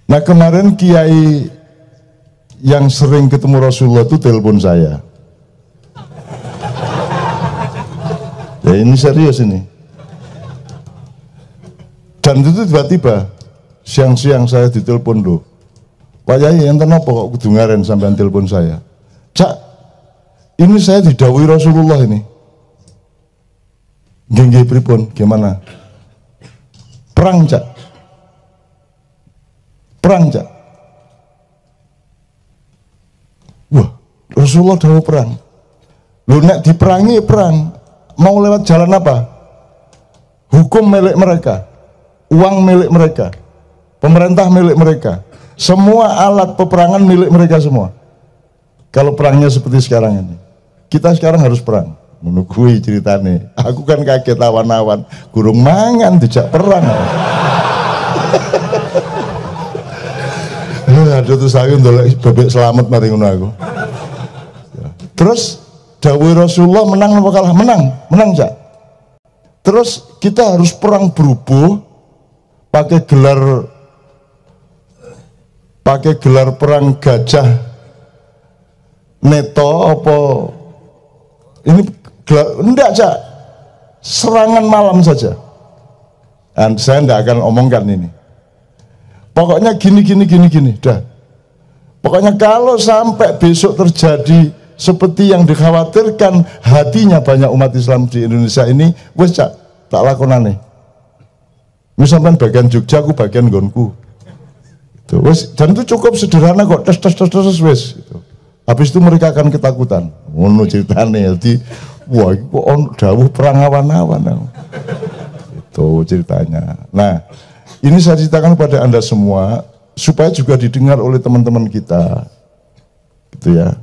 Nah kemarin kiai yang sering ketemu Rasulullah itu telepon saya. Ya ini serius ini. Dan itu tiba-tiba siang-siang saya ditelepon loh. Pak Yai enten apa kok kudu ngaren sampean telepon saya? Cak, ini saya didhawuhi Rasulullah ini. Nggih pripun? Gimana? Perang, Cak. Perang, Cak. Wah, Rasulullah dawuh perang. Lho nek diperangi perang, mau lewat jalan apa? Hukum milik mereka, uang milik mereka, pemerintah milik mereka, semua alat peperangan milik mereka semua. Kalau perangnya seperti sekarang ini, kita sekarang harus perang. Menunggu ceritane. Aku kan kaget awan-awan, gurung mangan dijak perang. Aduh terus aku ndolek bebek selamat mari ngono aku. Terus dawuh Rasulullah menang apa kalah? Menang Cak. Terus kita harus perang berubuh pakai gelar perang gajah neto apa ini gelar, enggak Cak, serangan malam saja. Dan saya enggak akan omongkan ini. Pokoknya gini, dah. Pokoknya kalau sampai besok terjadi seperti yang dikhawatirkan hatinya banyak umat Islam di Indonesia ini, wes Cak, tak lakonane. Misalkan bagian Jogja, aku bagian Gonku. Itu, wes, dan itu cukup sederhana kok, tes wes. Gitu. Habis itu mereka akan ketakutan. Ngono ceritanya, jadi wah, kok dawuh perang awan-awan. Itu ceritanya. Nah, ini saya ceritakan kepada Anda semua supaya juga didengar oleh teman-teman kita, gitu ya.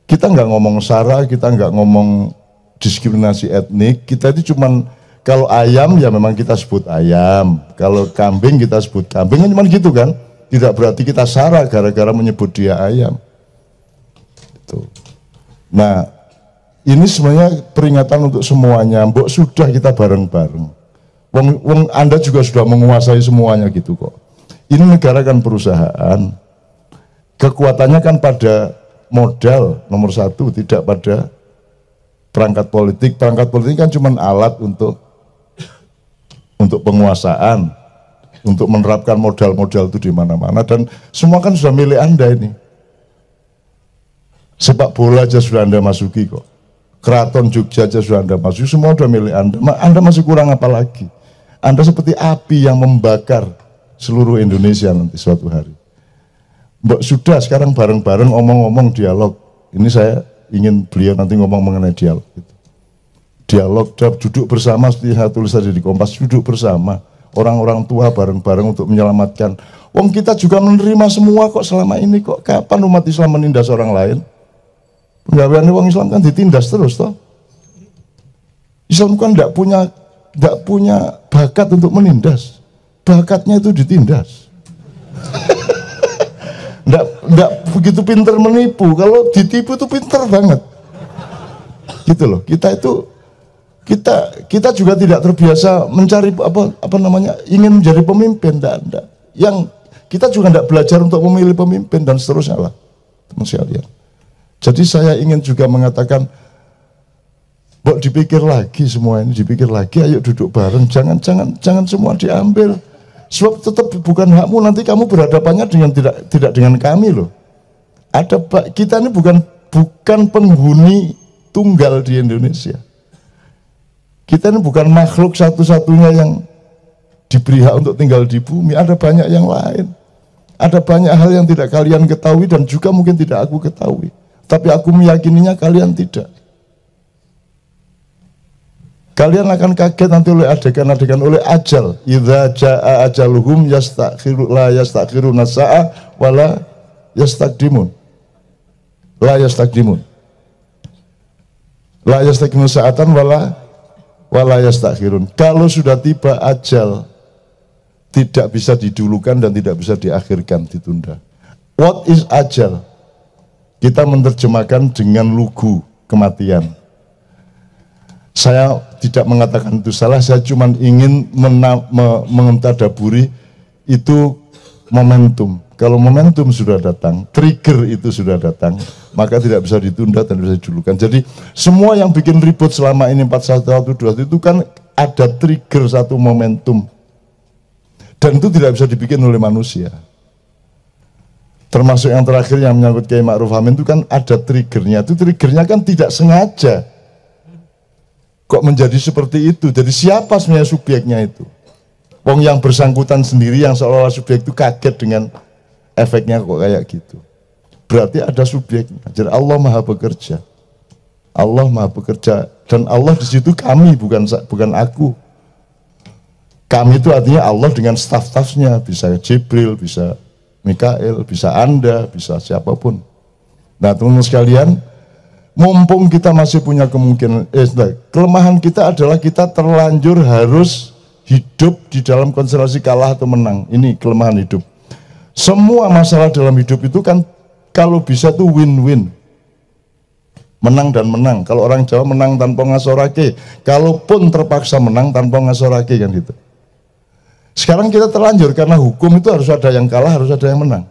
Kita nggak ngomong sara, kita nggak ngomong diskriminasi etnik. Kita itu cuman kalau ayam ya memang kita sebut ayam, kalau kambing kita sebut kambing, kan cuman gitu kan. Tidak berarti kita sara gara-gara menyebut dia ayam. Itu. Nah, ini sebenarnya peringatan untuk semuanya. Mbok sudah kita bareng-bareng. Wong Anda juga sudah menguasai semuanya gitu kok. Ini negara kan perusahaan, kekuatannya kan pada modal nomor satu, tidak pada perangkat politik. Perangkat politik kan cuma alat untuk penguasaan, untuk menerapkan modal-modal itu di mana-mana, dan semua kan sudah milik Anda ini. Sepak bola aja sudah Anda masuki kok. Keraton Jogja aja sudah Anda masuki, semua sudah milik Anda. Anda masih kurang apa lagi? Anda seperti api yang membakar seluruh Indonesia nanti suatu hari. Mbak sudah sekarang bareng-bareng omong-omong dialog. Ini saya ingin beliau nanti ngomong mengenai dialog. Dialog, duduk bersama seperti saya tulis tadi di Kompas, duduk bersama. Orang-orang tua bareng-bareng untuk menyelamatkan. Wong kita juga menerima semua kok selama ini kok. Kapan umat Islam menindas orang lain? Penggaweannya wong Islam kan ditindas terus toh. Islam kan tidak punya bakat untuk menindas, bakatnya itu ditindas. Nggak begitu pinter menipu, kalau ditipu itu pinter banget. Gitu loh, kita juga tidak terbiasa mencari apa namanya, ingin menjadi pemimpin, enggak. Yang kita juga tidak belajar untuk memilih pemimpin dan seterusnya lah, teman sekalian. Jadi saya ingin juga mengatakan, Bok dipikir lagi semua ini, dipikir lagi, ayo duduk bareng, jangan semua diambil. Sebab tetap bukan hakmu, nanti kamu berhadapannya dengan tidak dengan kami loh. Kita ini bukan penghuni tunggal di Indonesia. Kita ini bukan makhluk satu-satunya yang diberi hak untuk tinggal di bumi, ada banyak yang lain. Ada banyak hal yang tidak kalian ketahui dan juga mungkin tidak aku ketahui. Tapi aku meyakininya kalian tidak. Kalian akan kaget nanti oleh adegan-adegan, oleh ajal. Idza jaa ajaluhum la yastakhiruna sa'a wala yastaqdimun. La yastaqdimun. La yastaqdimun sa'atan wala yastakhirun. Kalau sudah tiba ajal, tidak bisa didulukan dan tidak bisa diakhirkan, ditunda. What is ajal? Kita menerjemahkan dengan lugu, kematian. Saya tidak mengatakan itu salah, saya cuma ingin mengetadaburi itu momentum. Kalau momentum sudah datang, trigger itu sudah datang, maka tidak bisa ditunda dan bisa dijulukan. Jadi semua yang bikin ribut selama ini 4112 itu kan ada trigger satu momentum. Dan itu tidak bisa dibikin oleh manusia. Termasuk yang terakhir yang menyangkut Kiai Ma'ruf Amin itu kan ada triggernya. Itu triggernya kan tidak sengaja. Kok menjadi seperti itu? Jadi siapa sebenarnya subjeknya itu? Wong yang bersangkutan sendiri yang seolah-olah subjek itu kaget dengan efeknya kok kayak gitu. Berarti ada subjeknya. Jadi Allah Maha Bekerja. Allah Maha Bekerja dan Allah di situ kami bukan aku. Kami itu artinya Allah dengan staf-stafnya, bisa Jibril, bisa Mikael, bisa Anda, bisa siapapun. Nah, teman-teman sekalian, mumpung kita masih punya kemungkinan, kelemahan kita adalah kita terlanjur harus hidup di dalam konstelasi kalah atau menang. Ini kelemahan hidup. Semua masalah dalam hidup itu kan kalau bisa tuh win-win. Menang dan menang. Kalau orang Jawa menang tanpa ngasorake. Kalaupun terpaksa menang tanpa ngasorake kan gitu. Sekarang kita terlanjur karena hukum itu harus ada yang kalah, harus ada yang menang.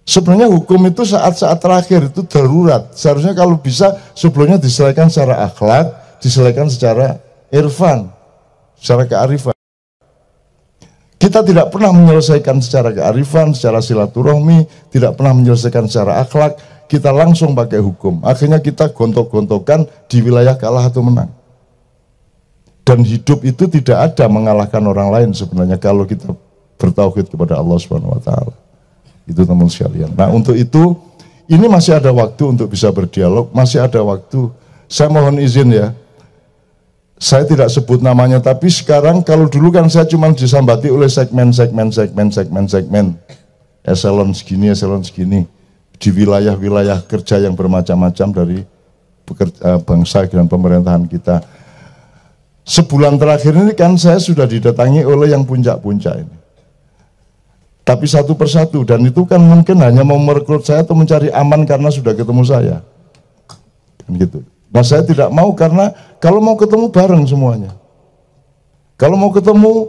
Sebenarnya hukum itu saat-saat terakhir itu darurat. Seharusnya kalau bisa sebelumnya diselesaikan secara akhlak, diselesaikan secara irfan, secara kearifan. Kita tidak pernah menyelesaikan secara kearifan, secara silaturahmi, tidak pernah menyelesaikan secara akhlak, kita langsung pakai hukum. Akhirnya kita gontok-gontokan di wilayah kalah atau menang. Dan hidup itu tidak ada mengalahkan orang lain sebenarnya kalau kita bertauhid kepada Allah Subhanahu wa taala. Itu teman sekalian. Nah, untuk itu ini masih ada waktu untuk bisa berdialog, masih ada waktu. Saya mohon izin ya. Saya tidak sebut namanya, tapi sekarang kalau dulu kan saya cuma disambati oleh segmen, eselon segini, di wilayah-wilayah kerja yang bermacam-macam dari bangsa dan pemerintahan kita. Sebulan terakhir ini kan saya sudah didatangi oleh yang puncak-puncak ini. Tapi satu persatu, dan itu kan mungkin hanya mau merekrut saya atau mencari aman karena sudah ketemu saya. Kan gitu. Nah, saya tidak mau karena kalau mau ketemu bareng semuanya. Kalau mau ketemu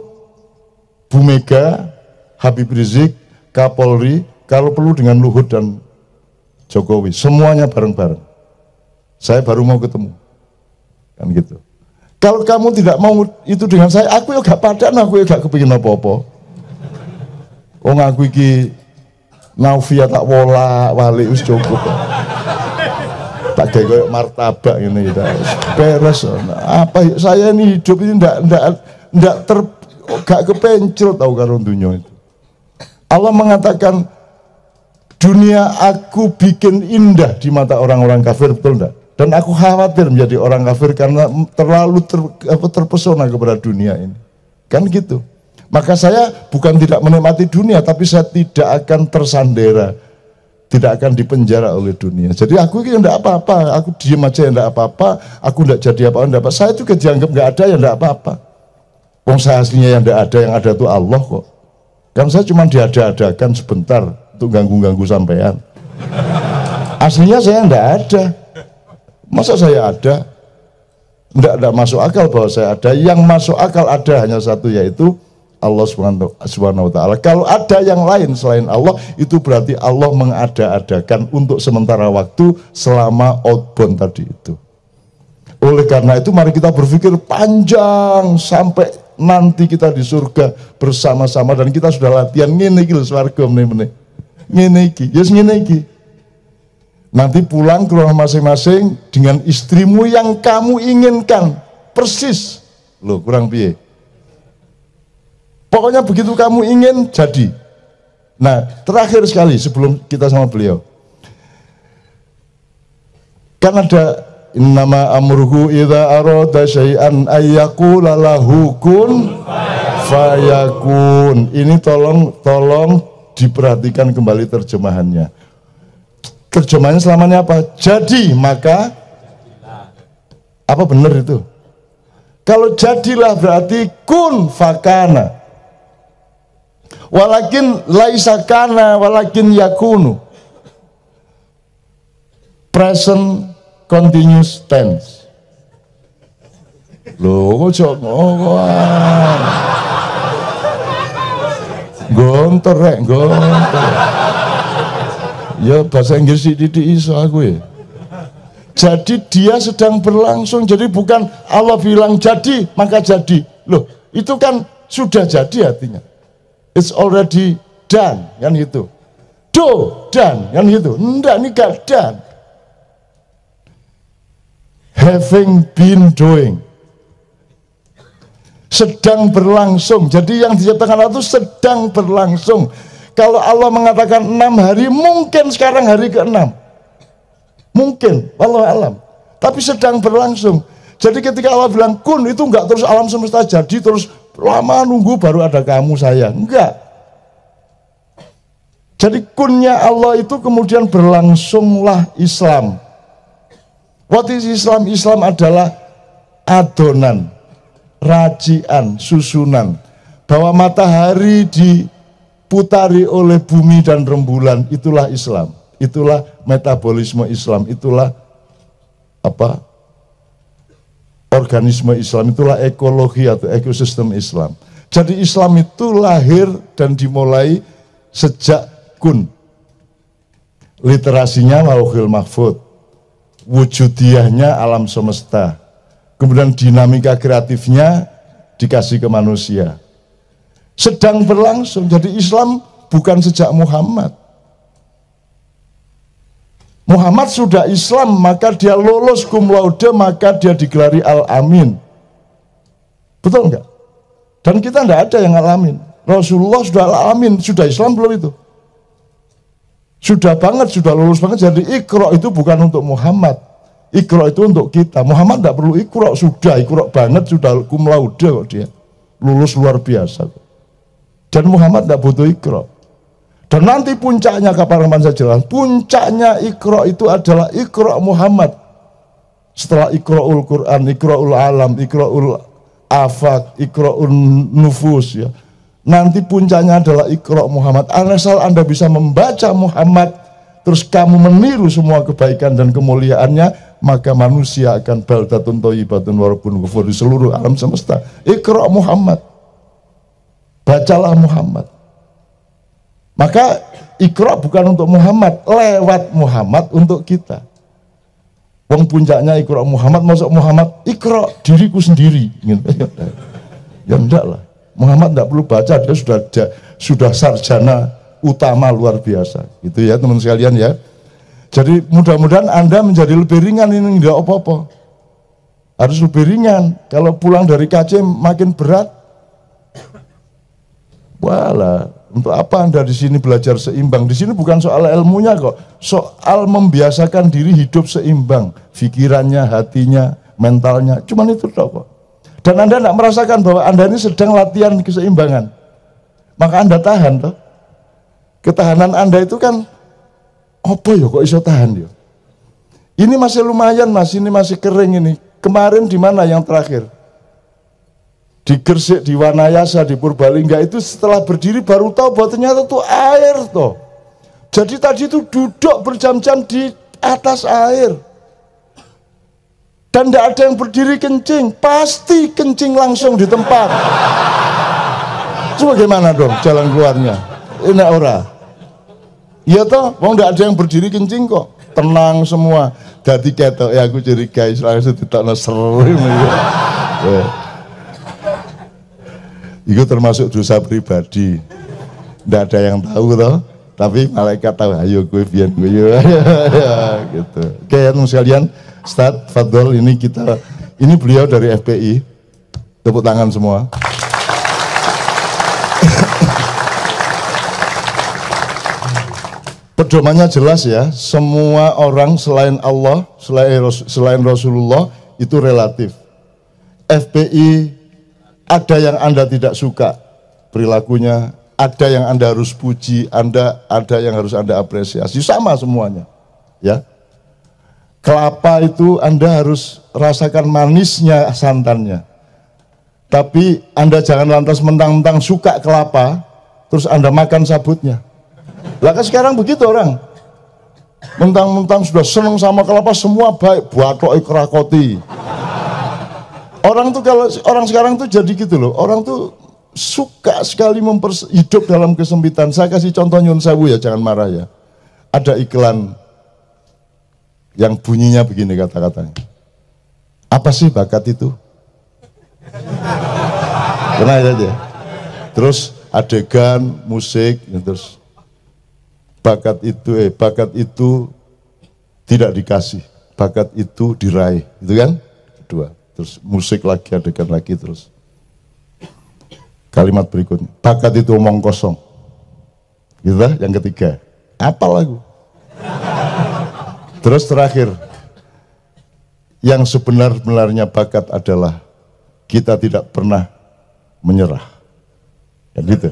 Bu Mega, Habib Rizik, Kapolri, kalau perlu dengan Luhut dan Jokowi, semuanya bareng-bareng. Saya baru mau ketemu. Kan gitu. Kalau kamu tidak mau itu dengan saya, aku ya gak padan, aku ya gak kepingin apa-apa. Oh ngaku iki Naufia tak wala-wali wis cukup. Tak kayak martabak ini kita beres. Apa saya ini hidup ini gak kepencil tahu karo dunia itu. Allah mengatakan dunia aku bikin indah di mata orang-orang kafir, betul enggak? Dan aku khawatir menjadi orang kafir karena terlalu terpesona kepada dunia ini. Kan gitu. Maka saya bukan tidak menikmati dunia, tapi saya tidak akan tersandera, tidak akan dipenjara oleh dunia. Jadi aku ini enggak apa-apa, aku diem aja ya enggak apa-apa, aku enggak jadi apa-apa, enggak apa. Saya juga dianggap enggak ada ya enggak apa-apa. Wong saya aslinya yang enggak ada, yang ada itu Allah kok. Kan saya cuma diada-adakan sebentar untuk ganggu-ganggu sampean. Aslinya saya enggak ada. Masa saya ada? Enggak masuk akal bahwa saya ada. Yang masuk akal ada hanya satu, yaitu Allah Subhanahu wa taala. Kalau ada yang lain selain Allah, itu berarti Allah mengada-adakan untuk sementara waktu selama outbound tadi itu. Oleh karena itu mari kita berpikir panjang sampai nanti kita di surga bersama-sama, dan kita sudah latihan ngene iki lho swarga meneh-meneh. Ngene iki, yes ngene iki. Nanti pulang ke rumah masing-masing dengan istrimu yang kamu inginkan persis. Loh, kurang piye? Pokoknya begitu kamu ingin, jadi. Nah, terakhir sekali sebelum kita sama beliau. Kan ada innama amruhu idza arada syai'an ayyaqula lahu kun fayakun. Ini tolong diperhatikan kembali terjemahannya. Terjemahannya selamanya apa? Jadi, maka apa benar itu? Kalau jadilah berarti kun fakana. Walakin laisa kana walakin yakunu. Present continuous tense. Loh, kok Gontor rek, gontor. Ya bahasa Inggris titik iso aku ya. Jadi dia sedang berlangsung, jadi bukan Allah bilang jadi maka jadi. Loh, itu kan sudah jadi artinya. It's already done, kan gitu. Done, kan gitu. Enggak, ini gak done. Having been doing. Sedang berlangsung. Jadi yang diciptakan Allah itu sedang berlangsung. Kalau Allah mengatakan 6 hari, mungkin sekarang hari ke-6. Mungkin, wallahu alam. Tapi sedang berlangsung. Jadi ketika Allah bilang kun, itu enggak terus alam semesta jadi, terus lama nunggu baru ada kamu saya. Enggak. Jadi kunnya Allah itu kemudian berlangsunglah Islam. What is Islam? Islam adalah adonan, racian, susunan. Bahwa matahari diputari oleh bumi dan rembulan, itulah Islam. Itulah metabolisme Islam, itulah apa? Organisme Islam, itulah ekologi atau ekosistem Islam. Jadi Islam itu lahir dan dimulai sejak kun. Literasinya Lauhul Mahfud, wujudiahnya alam semesta. Kemudian dinamika kreatifnya dikasih ke manusia. Sedang berlangsung. Jadi Islam bukan sejak Muhammad. Muhammad sudah Islam, maka dia lolos cum laude, maka dia digelari Al-Amin. Betul enggak? Dan kita enggak ada yang Al-Amin. Rasulullah sudah Al-Amin, sudah Islam belum itu? Sudah banget, sudah lulus banget. Jadi Iqra itu bukan untuk Muhammad. Iqra itu untuk kita. Muhammad enggak perlu Iqra, sudah Iqra banget, sudah cum laude kok dia. Lulus luar biasa. Dan Muhammad enggak butuh Iqra. Dan nanti puncaknya kapan saya jelas, puncaknya Iqra itu adalah Iqra Muhammad. Setelah Iqra'ul Quran, Iqra'ul Alam, Iqra'ul Afaq, Iqra'ul Nufus ya. Nanti puncaknya adalah Iqra Muhammad. Asal Anda bisa membaca Muhammad, terus kamu meniru semua kebaikan dan kemuliaannya, maka manusia akan baldatun thayyibatun wa rabbun ghafur di seluruh alam semesta. Iqra Muhammad. Bacalah Muhammad. Maka Iqra bukan untuk Muhammad, lewat Muhammad untuk kita. Wong puncaknya Iqra Muhammad, masuk Muhammad Iqra diriku sendiri. Ya enggak lah. Muhammad enggak perlu baca, dia sudah sarjana utama luar biasa. Gitu ya teman sekalian ya. Jadi mudah-mudahan Anda menjadi lebih ringan, ini enggak apa-apa. Harus lebih ringan. Kalau pulang dari KC makin berat, walah. Untuk apa Anda di sini belajar seimbang? Di sini bukan soal ilmunya kok, soal membiasakan diri hidup seimbang, pikirannya, hatinya, mentalnya. Cuman itu kok. Dan Anda tidak merasakan bahwa Anda ini sedang latihan keseimbangan. Maka Anda tahan toh. Ketahanan Anda itu kan apa ya kok iso tahan ya? Ini masih lumayan Mas, ini masih kering ini. Kemarin di mana yang terakhir? Di Gresik, di Wanayasa, di Purbalingga itu setelah berdiri baru tahu bahwa ternyata itu air toh. Jadi tadi itu duduk berjam-jam di atas air. Dan tidak ada yang berdiri kencing, pasti kencing langsung di tempat. Coba gimana dong jalan keluarnya? Ini ora. Iya toh, wong tidak ada yang berdiri kencing kok. Tenang semua. Dadi ketok ya aku jadi guys langsung ditakno seru. Itu termasuk dosa pribadi. Tidak ada yang tahu toh, tapi malaikat tahu. Ayo gue biar gue gitu. Oke ya teman sekalian, Ustadz Fadol ini beliau dari FPI. Tepuk tangan semua. Pedomannya jelas ya, semua orang selain Allah, selain Rasulullah itu relatif. FPI ada yang Anda tidak suka perilakunya, ada yang Anda harus puji, ada yang harus Anda apresiasi, sama semuanya. Ya. Kelapa itu Anda harus rasakan manisnya santannya. Tapi Anda jangan lantas mentang-mentang suka kelapa, terus Anda makan sabutnya. Lah kan sekarang begitu orang. Mentang-mentang sudah senang sama kelapa, semua baik, buatok ikrakoti. Orang tuh kalau orang sekarang tuh jadi gitu loh. Orang tuh suka sekali hidup dalam kesempitan. Saya kasih contoh nyun sewu ya, jangan marah ya. Ada iklan yang bunyinya begini kata-katanya. Apa sih bakat itu? Pernah ya? Terus adegan musik, terus bakat itu tidak dikasih, bakat itu diraih, itu kan? Kedua, terus musik lagi, adegan lagi, terus kalimat berikutnya, bakat itu omong kosong. Gitu lah, yang ketiga, apa lagu? Terus terakhir, yang sebenar-benarnya bakat adalah kita tidak pernah menyerah. Ya gitu.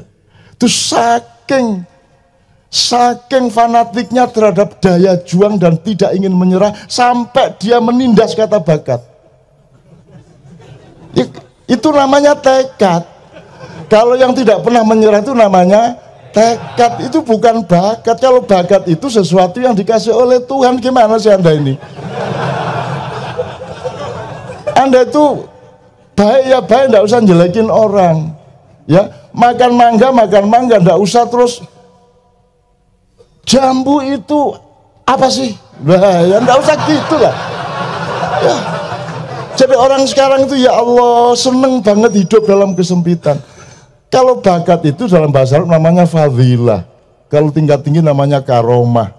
Itu saking fanatiknya terhadap daya juang dan tidak ingin menyerah sampai dia menindas kata bakat. Itu namanya tekad. Kalau yang tidak pernah menyerah itu namanya tekad, itu bukan bakat. Kalau bakat itu sesuatu yang dikasih oleh Tuhan. Gimana sih Anda ini? Anda itu baik ya baik, enggak usah jelekin orang. Ya, makan mangga, enggak usah terus jambu itu apa sih? Nah, ya enggak usah gitu lah. Ya. Jadi orang sekarang itu ya Allah seneng banget hidup dalam kesempitan. Kalau bakat itu dalam bahasa Arab namanya fadilah. Kalau tingkat tinggi namanya karomah.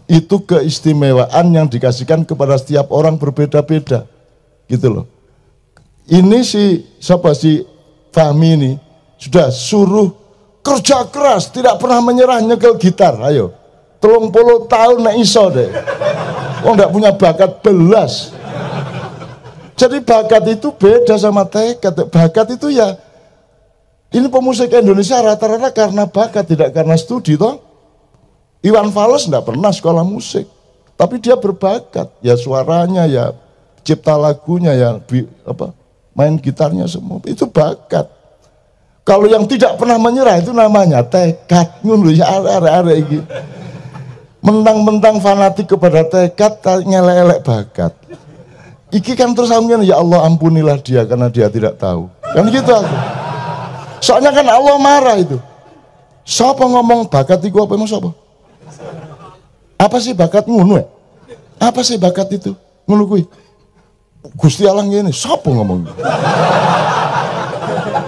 Itu keistimewaan yang dikasihkan kepada setiap orang berbeda-beda. Gitu loh. Ini si Fahmi ini sudah suruh kerja keras, tidak pernah menyerah, nyekel gitar. Ayo. 30 tahun nek iso deh. Oh enggak punya bakat belas. Jadi bakat itu beda sama tekad. Bakat itu ya, ini pemusik Indonesia rata-rata karena bakat, tidak karena studi toh. Iwan Fals enggak pernah sekolah musik, tapi dia berbakat. Ya suaranya, ya cipta lagunya, ya main gitarnya semua. Itu bakat. Kalau yang tidak pernah menyerah itu namanya tekad. Ngono ya arek-arek iki. Mentang-mentang fanatik kepada tekad, ngelek-elek bakat. Iki kan terus aku ya Allah ampunilah dia karena dia tidak tahu. Kan gitu aku. Soalnya kan Allah marah itu. Siapa ngomong bakat itu apa emang siapa? Apa sih bakat ngono ya? Apa sih bakat itu? Ngono kuwi. Gusti Allah ngene, siapa ngomong?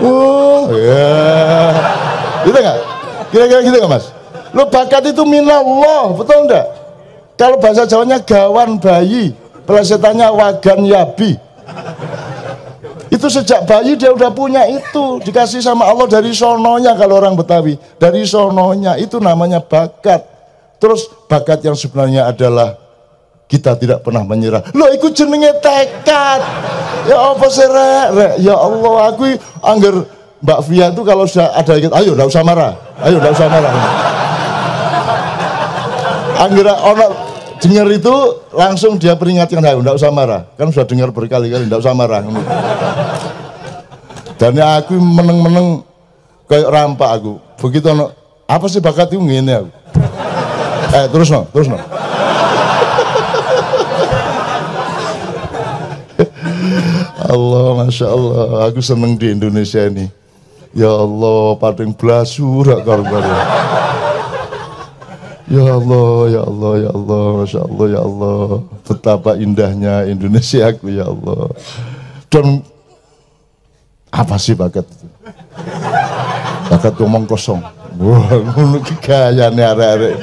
Oh, ya. Gitu enggak? Kira-kira gitu enggak, Mas? Lo bakat itu minallah, betul enggak? Kalau bahasa Jawanya gawan bayi, pelesetannya wagan yabi. Itu sejak bayi dia udah punya itu, dikasih sama Allah dari sononya kalau orang Betawi, dari sononya, itu namanya bakat. Terus bakat yang sebenarnya adalah kita tidak pernah menyerah. Loh ikut jenenge tekad. Ya apa sih rek? Ya Allah aku angger Mbak Fia itu kalau sudah ada ayo enggak usah marah. Ayo enggak usah marah. Angger ono dengar itu langsung dia peringatkan, ayo enggak usah marah. Kan sudah dengar berkali-kali enggak usah marah. Dan aku meneng-meneng kayak rampak aku. Begitu ono apa sih bakat itu ngene aku. Terus no. Allah, Masya Allah, aku seneng di Indonesia ini. Ya Allah, paling blasur karuan. Ya Allah, ya Allah, ya Allah, Masya Allah, ya Allah. Betapa indahnya Indonesia aku, ya Allah. Dan apa sih bakat itu? Bakat ngomong kosong. Wah, ngono ki gayane arek-arek.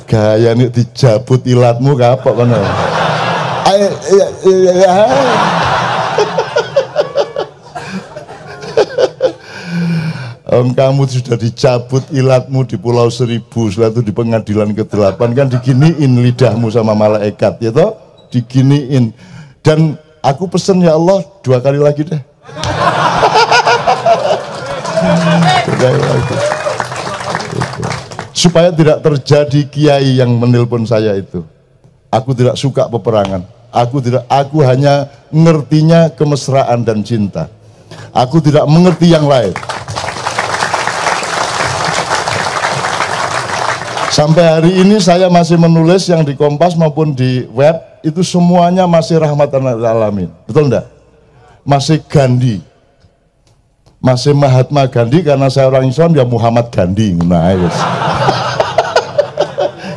Gayane dijabut ilatmu kapok kono. Kamu sudah dicabut ilatmu di Pulau Seribu, setelah itu di pengadilan ke-8 kan diginiin lidahmu sama malaikat, ya toh? Diginiin. Dan aku pesen ya Allah 2 kali lagi deh. 2 kali lagi. Supaya tidak terjadi kiai yang menelpon saya itu. Aku tidak suka peperangan. Aku hanya ngertinya kemesraan dan cinta. Aku tidak mengerti yang lain. Sampai hari ini saya masih menulis yang di Kompas maupun di web, itu semuanya masih rahmatan lil alamin. Betul enggak? Masih Gandhi. masih Mahatma Gandhi, karena saya orang Islam ya Muhammad Gandhi. Nah,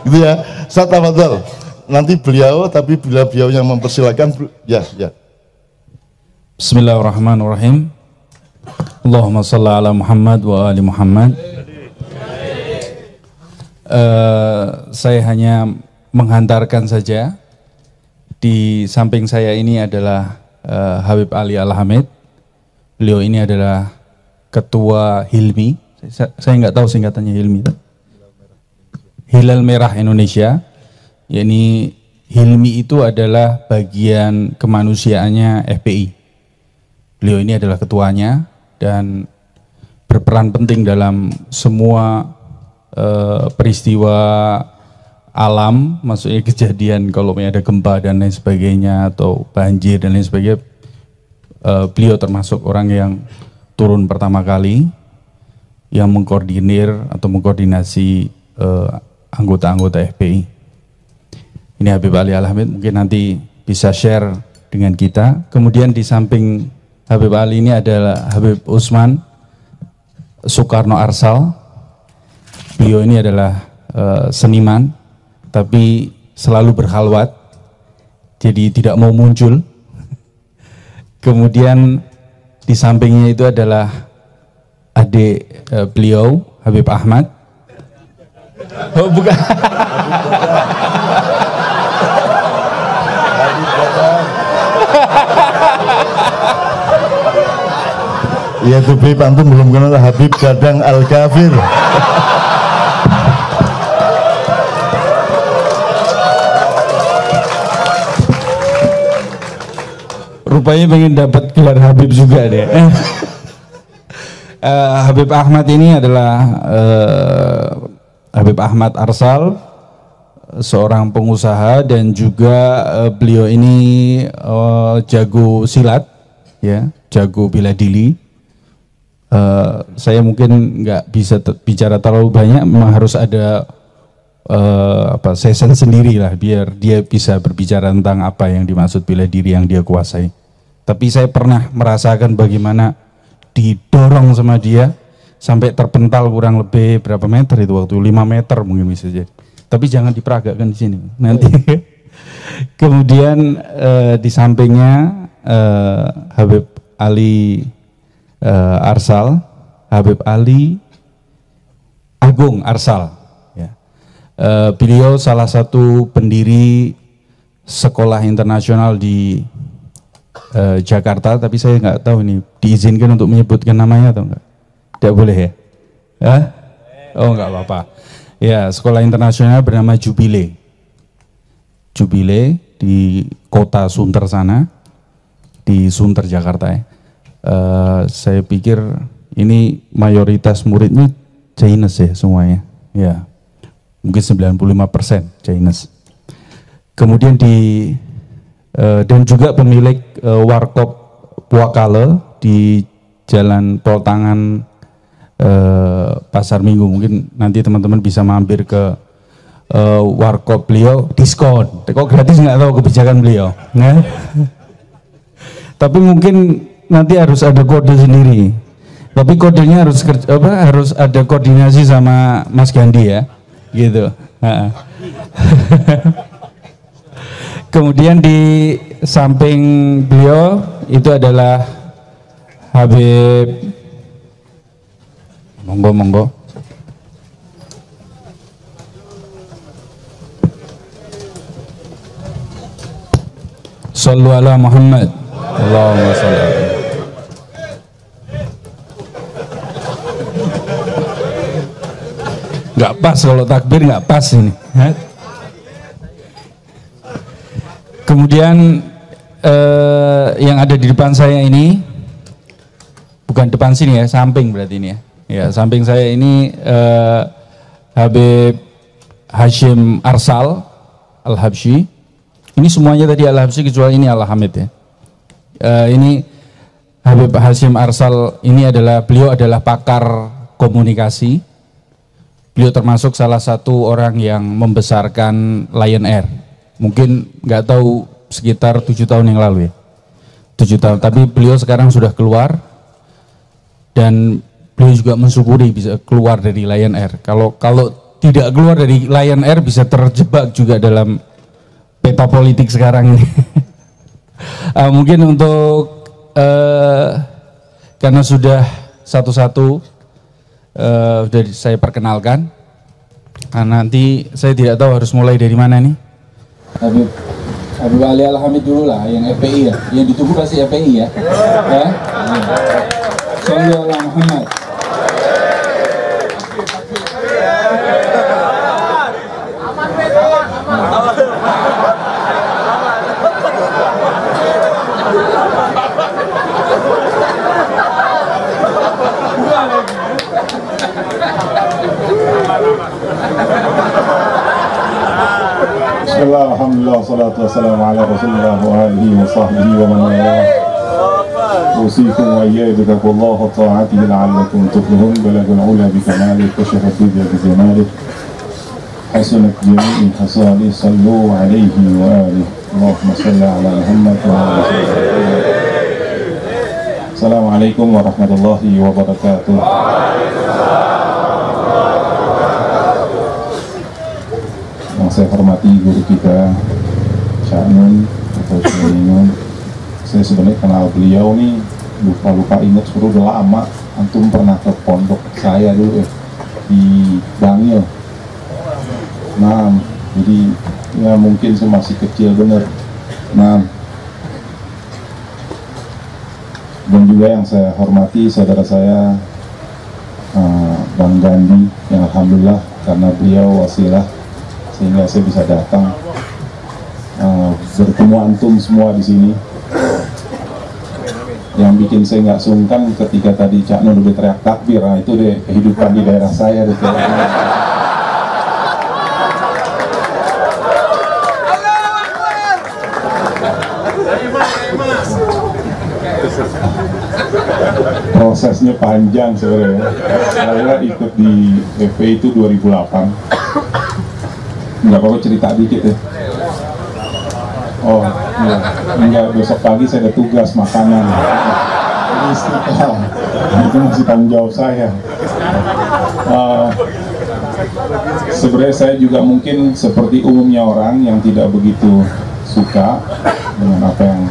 gitu ya. Ustaz tafadhol. Nanti beliau, tapi bila beliau yang mempersilakan, ya. Bismillahirrahmanirrahim. Allahumma shalli ala Muhammad wa ali Muhammad. Saya hanya menghantarkan saja. Di samping saya ini adalah Habib Ali Al-Hamid. Beliau ini adalah Ketua Hilmi. Saya nggak tahu singkatannya Hilmi. Hilal Merah Indonesia. Yakni Hilmi itu adalah bagian kemanusiaannya FPI. Beliau ini adalah ketuanya dan berperan penting dalam semua peristiwa alam, maksudnya kejadian kalau ada gempa dan lain sebagainya atau banjir dan lain sebagainya. Beliau termasuk orang yang turun pertama kali yang mengkoordinir atau mengkoordinasi anggota-anggota FPI. Ini Habib Ali Al-Hamid, mungkin nanti bisa share dengan kita. Kemudian di samping Habib Ali ini adalah Habib Usman Soekarno Arsal. Beliau ini adalah seniman, tapi selalu berkhalwat, jadi tidak mau muncul. Kemudian di sampingnya itu adalah adik beliau, Habib Ahmad. Oh bukan. Ya tuh Bib, antum belum kenal Habib Dadang Al-Kafir. Rupanya pengen dapat gelar Habib juga deh. Habib Ahmad ini adalah Habib Ahmad Arsal, seorang pengusaha dan juga beliau ini jago silat, ya, jago bela diri. Saya mungkin nggak bisa bicara terlalu banyak, memang harus ada session sendiri lah biar dia bisa berbicara tentang apa yang dimaksud bela diri yang dia kuasai. Tapi saya pernah merasakan bagaimana didorong sama dia sampai terpental kurang lebih berapa meter itu waktu 5 meter mungkin bisa jadi. Tapi jangan diperagakan di sini nanti. Kemudian di sampingnya Habib Ali Arsal, Habib Ali Agung Arsal. Ya. Beliau salah satu pendiri sekolah internasional di Jakarta, tapi saya nggak tahu ini diizinkan untuk menyebutkan namanya atau enggak? Tidak boleh ya? Hah? Oh nggak apa-apa. Ya, sekolah internasional bernama Jubile. Jubile di kota Sunter sana, di Sunter Jakarta ya. Saya pikir ini mayoritas muridnya Chinese ya semuanya. Ya, mungkin 95% Chinese. Kemudian dan juga pemilik warkop Puakale di Jalan Poltangan Pasar Minggu. Mungkin nanti teman-teman bisa mampir ke warkop beliau, diskon. Kok gratis nggak tahu kebijakan beliau. Nah. Tapi mungkin nanti harus ada kode sendiri. Tapi kodenya harus ada koordinasi sama Mas Gandhi ya, gitu. Kemudian di samping beliau itu adalah Habib, monggo. Shallu ala Muhammad. Allahumma shalli. Nggak pas kalau takbir, nggak pas ini. Kemudian yang ada di depan saya ini, bukan depan sini ya, samping berarti ini ya. Ya, samping saya ini Habib Hashim Arsal Al-Habsyi. Ini semuanya tadi Al-Habsyi kecuali ini Al-Hamid ya. Ini Habib Hashim Arsal ini beliau adalah pakar komunikasi. Beliau termasuk salah satu orang yang membesarkan Lion Air. Mungkin nggak tahu sekitar 7 tahun yang lalu ya. 7 tahun, tapi beliau sekarang sudah keluar dan beliau juga mensyukuri bisa keluar dari Lion Air. Kalau tidak keluar dari Lion Air bisa terjebak juga dalam peta politik sekarang ini. Mungkin untuk karena sudah satu-satu sudah saya perkenalkan, nanti saya tidak tahu harus mulai dari mana nih. Habib Ali Al-Hamid dulu lah, yang FPI ya, yang ditunggu pasti FPI ya. Sallallahu alaihi Muhammad. Bismillah, alhamdulillah, salatu wassalamu ala rasulillah wa alihi wa sahbihi wa man walah. Usikum wa iyaya bitaqwallah wa ta'atihi la'allakum tuflihun. Balagul ula bi kamalih wa syarafid bi zamalih. Hasunat jami'i hasali sallu alaihi wa alihi. Allahumma salli ala Muhammad wa ala alihi. Assalamualaikum warahmatullahi wabarakatuh. Yang saya hormati guru kita Cak Nun atau Cak Nun, saya sebenarnya kenal beliau nih lupa ingat, suruh udah lama. Antum pernah ke pondok saya dulu ya di Bangil. Nah, jadi ya mungkin saya masih kecil bener. Nah, dan juga yang saya hormati saudara saya Bang Gandhi, yang alhamdulillah karena beliau wasilah sehingga saya bisa datang bertemu antum semua di sini. Yang bikin saya nggak sungkan ketika tadi Cak Nun udah teriak takbir, nah itu deh kehidupan di daerah saya deh. Prosesnya panjang sebenarnya. Saya ikut di FPI itu 2008. Nggak apa-apa cerita dikit ya. Oh iya, enggak, besok pagi saya ada tugas makanan. Ini istiqlal, itu masih tanggung jawab saya. Sebenarnya saya juga mungkin seperti umumnya orang yang tidak begitu suka dengan apa yang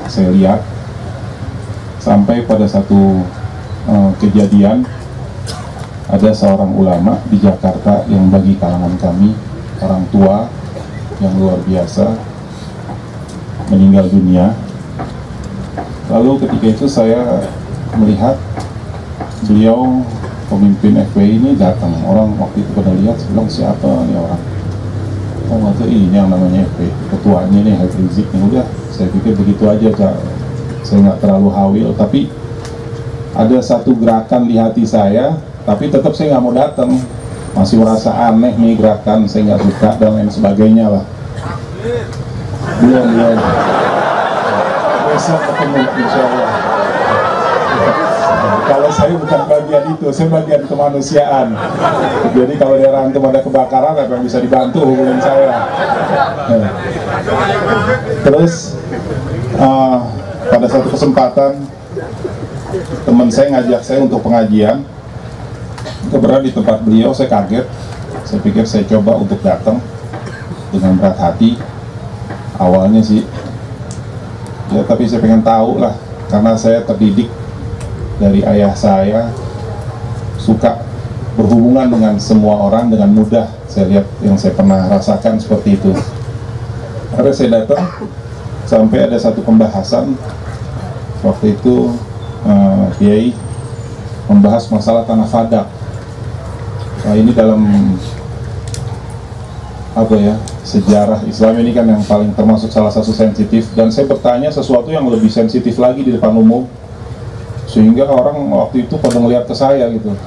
saya lihat. Sampai pada satu kejadian, ada seorang ulama di Jakarta yang bagi kalangan kami, orang tua yang luar biasa, meninggal dunia. Lalu ketika itu saya melihat beliau pemimpin FPI ini datang. Orang waktu itu pada lihat, bilang siapa nih orang? Oh nggak tahu, ini yang namanya FPI, ketuanya nih Habib Rizik. Udah, saya pikir begitu aja, saya nggak terlalu hawil. Tapi ada satu gerakan di hati saya, tapi tetap saya nggak mau datang. Masih merasa aneh nih gerakan, saya nggak suka dan lain sebagainya lah. Belum. Besok ketemu insya Allah. Kalau saya bukan bagian itu, saya bagian kemanusiaan. Jadi kalau daerah antum ada kebakaran, apa yang bisa dibantu hubungin saya. Terus pada satu kesempatan teman saya ngajak saya untuk pengajian. Kebetulan di tempat beliau, saya kaget. Saya pikir saya coba untuk datang dengan berat hati. Awalnya sih ya, tapi saya pengen tahu lah, karena saya terdidik dari ayah saya suka berhubungan dengan semua orang dengan mudah. Saya lihat yang saya pernah rasakan seperti itu. Akhirnya saya datang sampai ada satu pembahasan waktu itu, Kiai membahas masalah tanah fadak. Nah, ini dalam apa ya, sejarah Islam ini kan yang paling termasuk salah satu sensitif, dan saya bertanya sesuatu yang lebih sensitif lagi di depan umum, sehingga orang waktu itu pada melihat ke saya gitu,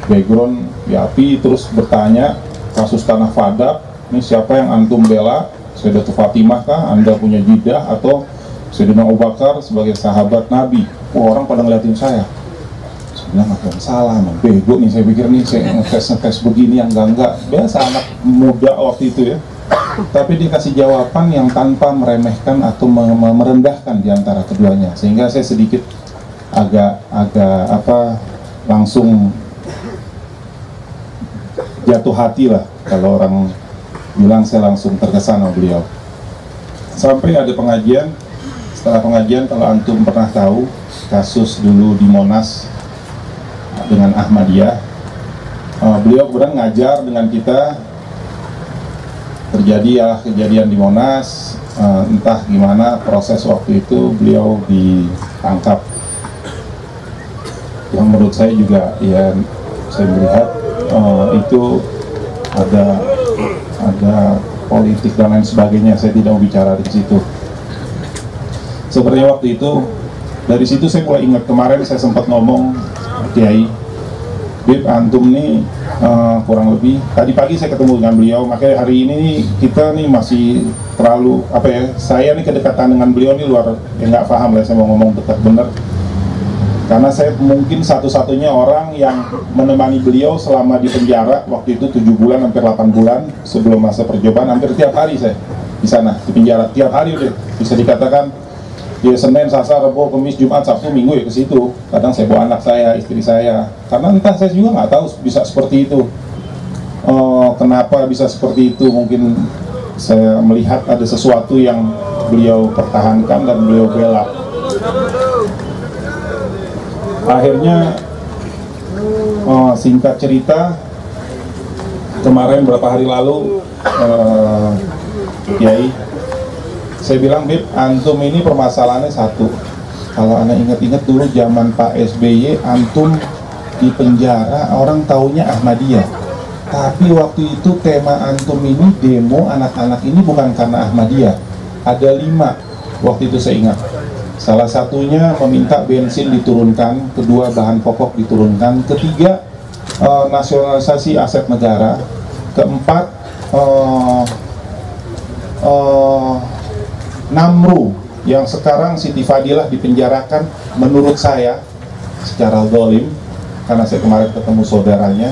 background Yapi, terus bertanya kasus tanah fadak, ini siapa yang antum bela? Sayyidatul Fatimah kah? Anda punya jidah? Atau Sayyidina Abu Bakar sebagai sahabat Nabi? Orang pada ngeliatin saya. Saya bilang apa yang salah, emang bego nih, saya pikir nih saya ngetes begini yang enggak. Biasa anak muda waktu itu ya. Tapi dikasih jawaban yang tanpa meremehkan atau merendahkan diantara keduanya, sehingga saya sedikit agak langsung jatuh hati lah kalau orang bilang. Saya langsung terkesan sama beliau. Sampai ada pengajian, setelah pengajian, kalau antum pernah tahu kasus dulu di Monas dengan Ahmadiyah, beliau kemudian ngajar dengan kita. Terjadi ya kejadian di Monas, entah gimana proses waktu itu beliau ditangkap. Yang menurut saya juga ya, saya melihat itu ada politik dan lain sebagainya. Saya tidak mau bicara di situ. Sebenarnya waktu itu, dari situ saya mulai ingat, kemarin saya sempat ngomong, Kiai Bib, antum nih kurang lebih, tadi pagi saya ketemu dengan beliau, makanya hari ini kita nih masih terlalu, saya nih kedekatan dengan beliau nih luar, ya nggak paham lah saya mau ngomong dekat bener, karena saya mungkin satu-satunya orang yang menemani beliau selama di penjara, waktu itu 7 bulan, hampir 8 bulan sebelum masa percobaan, hampir tiap hari saya di sana, di penjara, tiap hari udah, bisa dikatakan ya Senin, Selasa, Rabu, Kamis, Jumat, Sabtu, Minggu ya ke situ. Kadang saya bawa anak saya, istri saya. Karena entah saya juga nggak tahu bisa seperti itu. Kenapa bisa seperti itu? Mungkin saya melihat ada sesuatu yang beliau pertahankan dan beliau bela. Akhirnya singkat cerita, kemarin beberapa hari lalu Kiai, saya bilang, Bib, antum ini permasalahannya satu. Kalau anda ingat-ingat dulu zaman Pak SBY, antum di penjara, orang taunya Ahmadiyah. Tapi waktu itu tema antum ini demo anak-anak ini bukan karena Ahmadiyah. Ada 5 waktu itu saya ingat. Salah satunya meminta bensin diturunkan, kedua bahan pokok diturunkan, ketiga nasionalisasi aset negara, keempat Namru yang sekarang Siti Fadilah dipenjarakan, menurut saya secara zalim, karena saya kemarin ketemu saudaranya.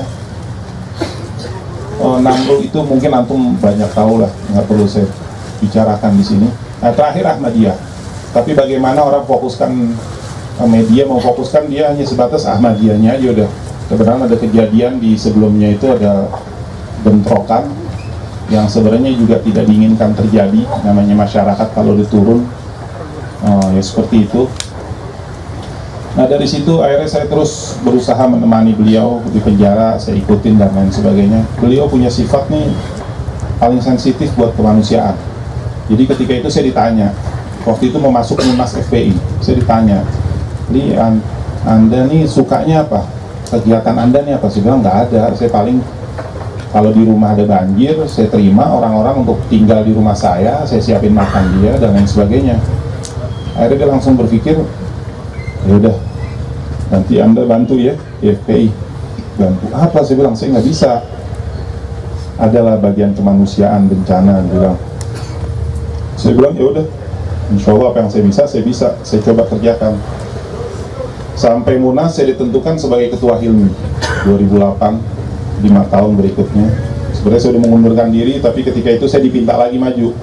Namru itu mungkin antum banyak tahu lah, nggak perlu saya bicarakan di sini. Nah, terakhir Ahmadiyah. Tapi bagaimana orang fokuskan, media memfokuskan dia hanya sebatas Ahmadiyahnya aja udah. Kebetulan ada kejadian di sebelumnya itu ada bentrokan yang sebenarnya juga tidak diinginkan terjadi, namanya masyarakat kalau diturun ya seperti itu. Nah dari situ akhirnya saya terus berusaha menemani beliau di penjara, saya ikutin dan lain sebagainya. Beliau punya sifat nih paling sensitif buat kemanusiaan. Jadi ketika itu saya ditanya, waktu itu mau masuk Munas FPI, saya ditanya, Li, anda nih sukanya apa? Kegiatan anda nih apa? Saya bilang nggak ada, saya paling kalau di rumah ada banjir, saya terima orang-orang untuk tinggal di rumah saya siapin makan dia dan lain sebagainya. Akhirnya dia langsung berpikir, ya udah, nanti anda bantu ya, FPI. Bantu apa? Saya bilang, saya nggak bisa. Adalah bagian kemanusiaan bencana, dia bilang. Saya bilang, ya udah, insya Allah apa yang saya bisa, saya coba kerjakan. Sampai Munas saya ditentukan sebagai ketua Hilmi 2008. 5 tahun berikutnya. Sebenarnya saya sudah mengundurkan diri, tapi ketika itu saya dipinta lagi maju.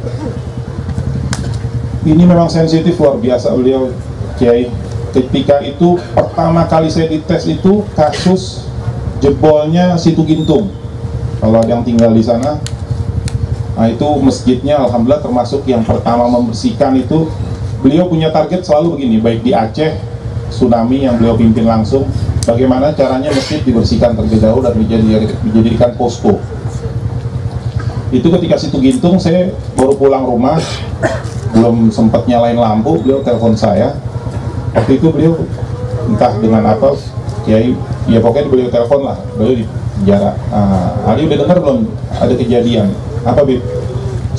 Ini memang sensitif luar biasa beliau, Kiai. Ketika itu pertama kali saya dites itu kasus jebolnya Situ Gintung. Kalau ada yang tinggal di sana, nah itu masjidnya alhamdulillah termasuk yang pertama membersihkan itu. Beliau punya target selalu begini, baik di Aceh, tsunami yang beliau pimpin langsung, bagaimana caranya masjid dibersihkan terlebih dahulu dan dijadikan posko. Itu ketika Situ Gintung saya baru pulang rumah, belum sempat nyalain lampu, beliau telepon saya. Waktu itu beliau entah dengan apa, Kiai, ya pokoknya beliau telepon lah, beliau di penjara. Ali udah dengar belum ada kejadian? Apa Bib?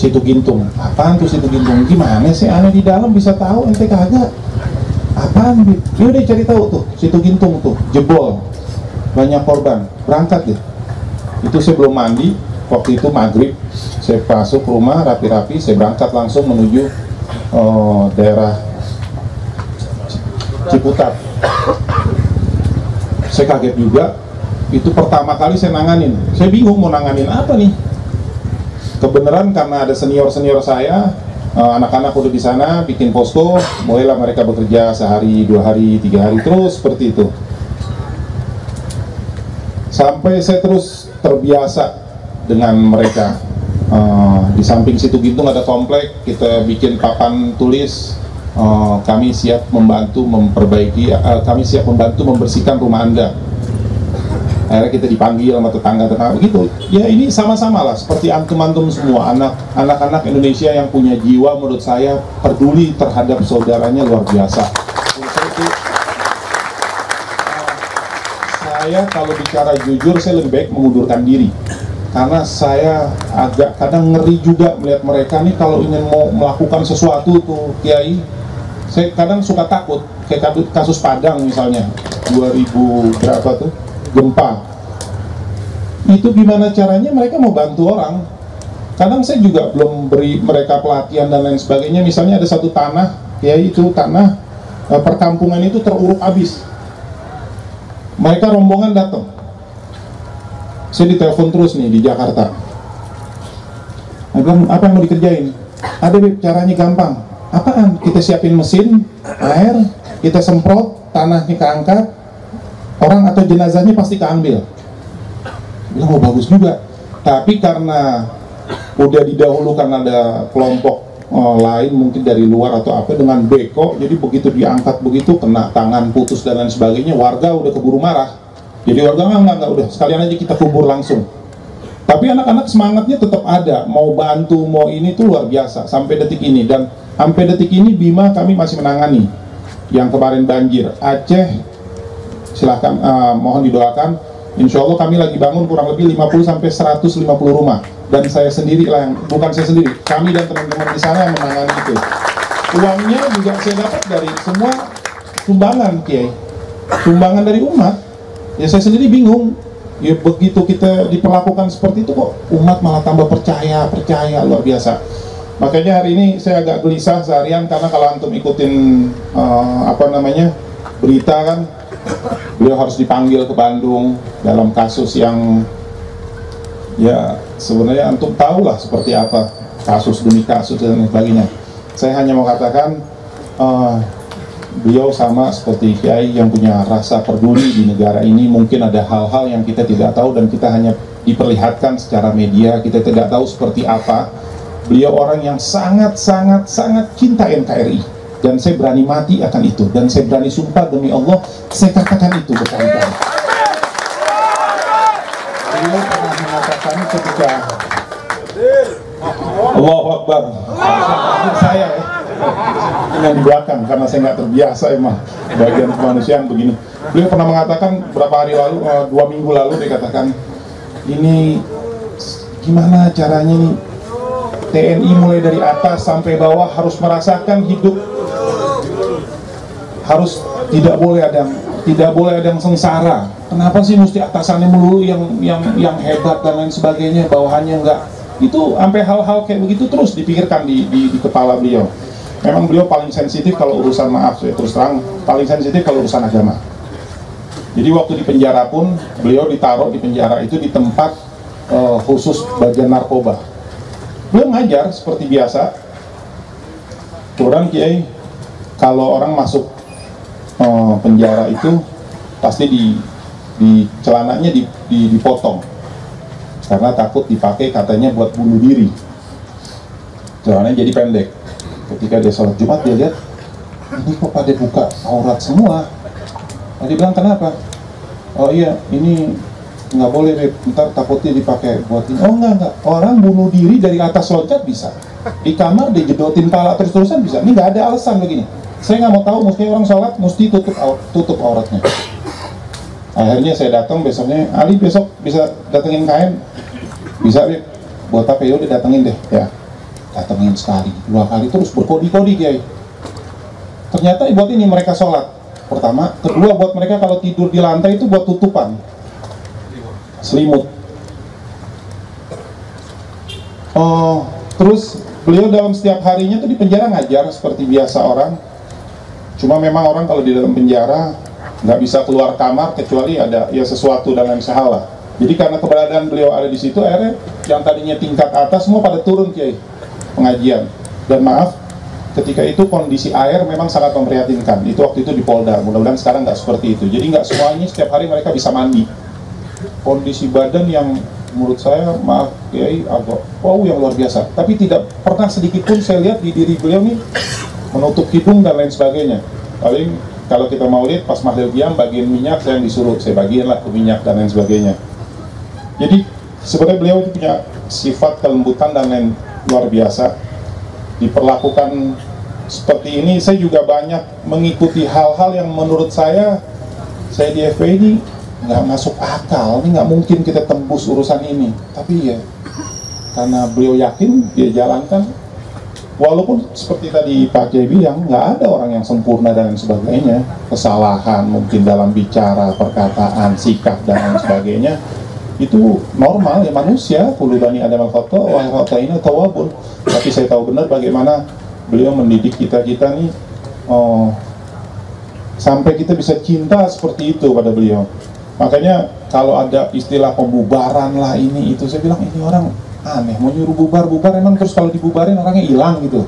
Situ Gintung. Apaan tuh Situ Gintung? Gimana sih aneh di dalam bisa tahu, ente kagak? Apaan Bib? Dia udah cari tahu tuh, Situ Gintung tuh, jebol, banyak korban, berangkat deh. Itu saya belum mandi, waktu itu maghrib, saya masuk rumah rapi-rapi, saya berangkat langsung menuju daerah Ciputat. Saya kaget juga, itu pertama kali saya nanganin, saya bingung mau nanganin apa nih. Kebenaran karena ada senior-senior saya, anak-anak udah di sana bikin posko, mulailah mereka bekerja sehari, 2 hari, 3 hari, terus seperti itu. Sampai saya terus terbiasa dengan mereka. Di samping situ Gintung ada komplek, kita bikin papan tulis, kami siap membantu memperbaiki, kami siap membantu membersihkan rumah Anda. Akhirnya kita dipanggil sama tetangga-tetangga begitu. Ya ini sama-sama lah, seperti antum-antum semua, anak-anak Indonesia yang punya jiwa menurut saya peduli terhadap saudaranya luar biasa. Saya kalau bicara jujur, saya lebih baik mengundurkan diri. Karena saya agak kadang ngeri juga melihat mereka nih kalau ingin mau melakukan sesuatu tuh Kiai. Saya kadang suka takut, kayak kasus Padang misalnya, 2000 berapa tuh? Gempa. Itu gimana caranya mereka mau bantu orang? Kadang saya juga belum beri mereka pelatihan dan lain sebagainya. Misalnya ada satu tanah, ya itu tanah perkampungan itu teruruk habis. Mereka rombongan datang. Saya ditelepon terus nih di Jakarta. Saya bilang, apa yang mau dikerjain? Ada caranya gampang. Apaan? Kita siapin mesin, air, kita semprot, tanahnya keangkat, orang atau jenazahnya pasti keambil. Bilang, oh bagus juga. Tapi karena udah didahulukan ada kelompok lain mungkin dari luar atau apa dengan beko, jadi begitu diangkat begitu kena tangan putus dan lain sebagainya, warga udah keburu marah. Jadi warga enggak, udah sekalian aja kita kubur langsung. Tapi anak-anak semangatnya tetap ada, mau bantu, mau ini tuh luar biasa sampai detik ini. Dan sampai detik ini Bima kami masih menangani yang kemarin banjir Aceh. Silahkan mohon didoakan. Insya Allah kami lagi bangun kurang lebih 50-150 rumah, dan saya sendiri lah yang, bukan saya sendiri, kami dan teman-teman di sana yang menangani itu. Uangnya juga saya dapat dari semua sumbangan Kiai, sumbangan dari umat. Ya saya sendiri bingung, ya begitu kita diperlakukan seperti itu kok umat malah tambah percaya luar biasa. Makanya hari ini saya agak gelisah seharian, karena kalau antum ikutin berita kan, beliau harus dipanggil ke Bandung dalam kasus yang ya sebenarnya antum tahu lah seperti apa, kasus demi kasus dan sebagainya. Saya hanya mau katakan beliau sama seperti Kiai yang punya rasa peduli di negara ini. Mungkin ada hal-hal yang kita tidak tahu dan kita hanya diperlihatkan secara media, kita tidak tahu seperti apa. Beliau orang yang sangat cinta NKRI, dan saya berani mati akan itu, dan saya berani sumpah demi Allah, saya katakan itu berkali-kali. Beliau pernah mengatakan ketika Allahu Akbar, saya yang di belakang karena saya nggak terbiasa emang bagian kemanusiaan begini. Beliau pernah mengatakan beberapa hari lalu, 2 minggu lalu, dia katakan, ini gimana caranya nih TNI mulai dari atas sampai bawah harus merasakan hidup, harus tidak boleh ada yang sengsara. Kenapa sih mesti atasannya melulu yang hebat dan lain sebagainya, bawahannya enggak? Itu sampai hal-hal kayak begitu terus dipikirkan di kepala beliau. Memang beliau paling sensitif kalau urusan, maaf saya terus terang, paling sensitif kalau urusan agama. Jadi waktu di penjara pun beliau ditaruh di penjara itu di tempat khusus bagian narkoba. Beliau ngajar seperti biasa. Orang Kiai, kalau orang masuk penjara itu pasti di celananya dipotong karena takut dipakai katanya buat bunuh diri. Celananya jadi pendek. Ketika dia sholat Jumat, dia lihat ini kok pada buka aurat semua. Dia bilang, kenapa? Oh iya, ini nggak boleh, ntar takutnya dipakai buat ini. Oh enggak, orang bunuh diri dari atas loncat bisa, di kamar dijedotin pala terus-terusan bisa. Ini nggak ada alasan begini. Saya nggak mau tahu, mesti orang sholat mesti tutup auratnya. Akhirnya saya datang besoknya, Ali besok bisa datengin kain, bisa Beb, buat apa? Ya udah datengin deh, ya datengin sekali, 2 kali terus berkodi-kodi Kiai. Ternyata buat ini mereka sholat pertama, kedua buat mereka kalau tidur di lantai itu buat tutupan selimut. Terus beliau dalam setiap harinya tuh di penjara ngajar seperti biasa orang. Cuma memang orang kalau di dalam penjara nggak bisa keluar kamar kecuali ada ya sesuatu dan lain salah. Jadi karena keberadaan beliau ada di situ, akhirnya yang tadinya tingkat atas semua pada turun Kiai pengajian. Dan maaf, ketika itu kondisi air memang sangat memprihatinkan. Itu waktu itu di Polda, mudah-mudahan sekarang nggak seperti itu. Jadi nggak semuanya setiap hari mereka bisa mandi. Kondisi badan yang menurut saya, maaf Kiai, agak wow yang luar biasa. Tapi tidak pernah sedikit pun saya lihat di diri beliau nih menutup hidung dan lain sebagainya. Paling kalau kita mau lihat pas Mahlil Qiyam bagian minyak saya yang disuruh, saya bagian lah ke minyak dan lain sebagainya. Jadi sebenarnya beliau itu punya sifat kelembutan dan lain luar biasa. Diperlakukan seperti ini, saya juga banyak mengikuti hal-hal yang menurut saya di FPI ini nggak masuk akal, ini nggak mungkin kita tembus urusan ini. Tapi ya karena beliau yakin dia jalankan, walaupun seperti tadi Pak Kiai bilang nggak ada orang yang sempurna dan lain sebagainya, kesalahan mungkin dalam bicara, perkataan, sikap dan lain sebagainya itu normal ya, manusia, kullu bani adam al-khata wa khata'ina tawwabun. Tapi saya tahu benar bagaimana beliau mendidik kita nih sampai kita bisa cinta seperti itu pada beliau. Makanya kalau ada istilah pembubaran lah ini itu, saya bilang ini orang aneh, mau nyuruh bubar emang terus kalau dibubarin orangnya hilang gitu.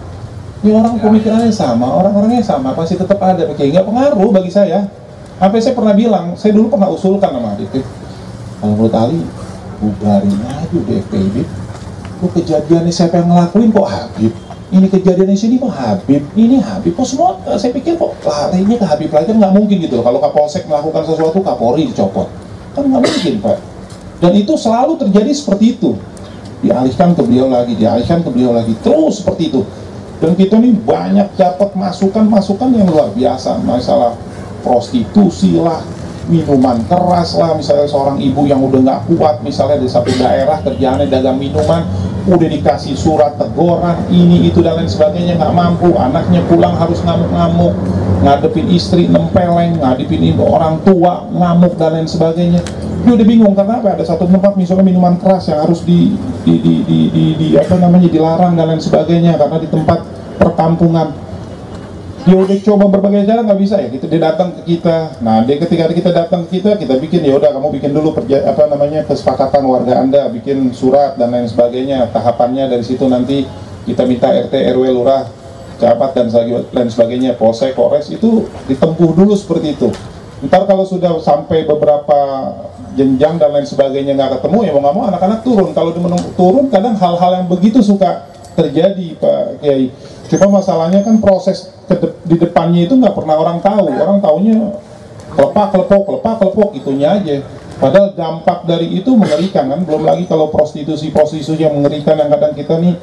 Ini orang pemikirannya sama, orang-orangnya sama, pasti tetap ada. Oke, nggak pengaruh bagi saya. Sampai saya pernah bilang, saya dulu pernah usulkan sama Adit, kalau menurut Ali bubarin aja deh FPI. Kok kejadiannya siapa yang ngelakuin kok Habib? Ini kejadian di sini kok Habib, ini Habib, kok semua, saya pikir kok larinya ke Habib lagi, kan nggak mungkin gitu loh. Kalau Kapolsek melakukan sesuatu, Kapolri dicopot, kan nggak mungkin Pak. Dan itu selalu terjadi seperti itu, dialihkan ke beliau lagi, dialihkan ke beliau lagi, terus seperti itu. Dan kita nih banyak dapat masukan-masukan yang luar biasa, masalah prostitusi lah, minuman keras lah, misalnya seorang ibu yang udah nggak kuat, misalnya di satu daerah kerjaannya dagang minuman, udah dikasih surat teguran ini itu dan lain sebagainya, nggak mampu, anaknya pulang harus ngamuk-ngamuk, ngadepin istri nempeleng, ngadepin orang tua ngamuk dan lain sebagainya. Dia udah bingung karena apa? Ada satu tempat misalnya minuman keras yang harus dilarang dan lain sebagainya karena di tempat perkampungan. Dia udah coba berbagai cara nggak bisa ya, gitu. Dia datang ke kita. Nah, ketika kita datang ke kita bikin, ya udah kamu bikin dulu kesepakatan warga Anda, bikin surat dan lain sebagainya. Tahapannya dari situ nanti kita minta RT, RW, lurah, camat dan lain sebagainya, polsek, polres, itu ditempuh dulu seperti itu. Ntar kalau sudah sampai beberapa jenjang dan lain sebagainya nggak ketemu, ya mau nggak mau anak-anak turun. Kalau turun, kadang hal-hal yang begitu suka terjadi Pak Kiai. Cuma masalahnya kan proses di depannya itu nggak pernah orang tahu. Orang taunya kelepok itunya aja. Padahal dampak dari itu mengerikan kan. Belum lagi kalau prostitusi yang mengerikan yang kadang kita nih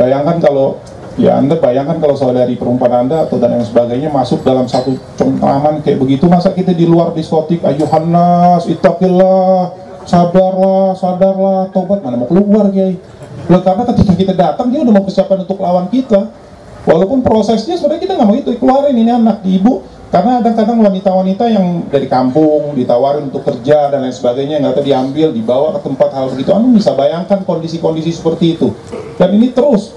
bayangkan kalau Anda bayangkan kalau saudari perempuan Anda atau dan yang sebagainya masuk dalam satu cengkraman kayak begitu, masa kita di luar diskotik, ayuhannas, ittaqillah, sadarlah, tobat, mana mau keluar Kiai. Karena ketika kita datang dia udah mau persiapan untuk lawan kita. Walaupun prosesnya sebenarnya kita nggak mau itu, keluarin ini anak di ibu. Karena kadang-kadang wanita-wanita yang dari kampung ditawarin untuk kerja dan lain sebagainya, nggak tahu diambil, dibawa ke tempat hal begitu. Anda bisa bayangkan kondisi-kondisi seperti itu. Dan ini terus,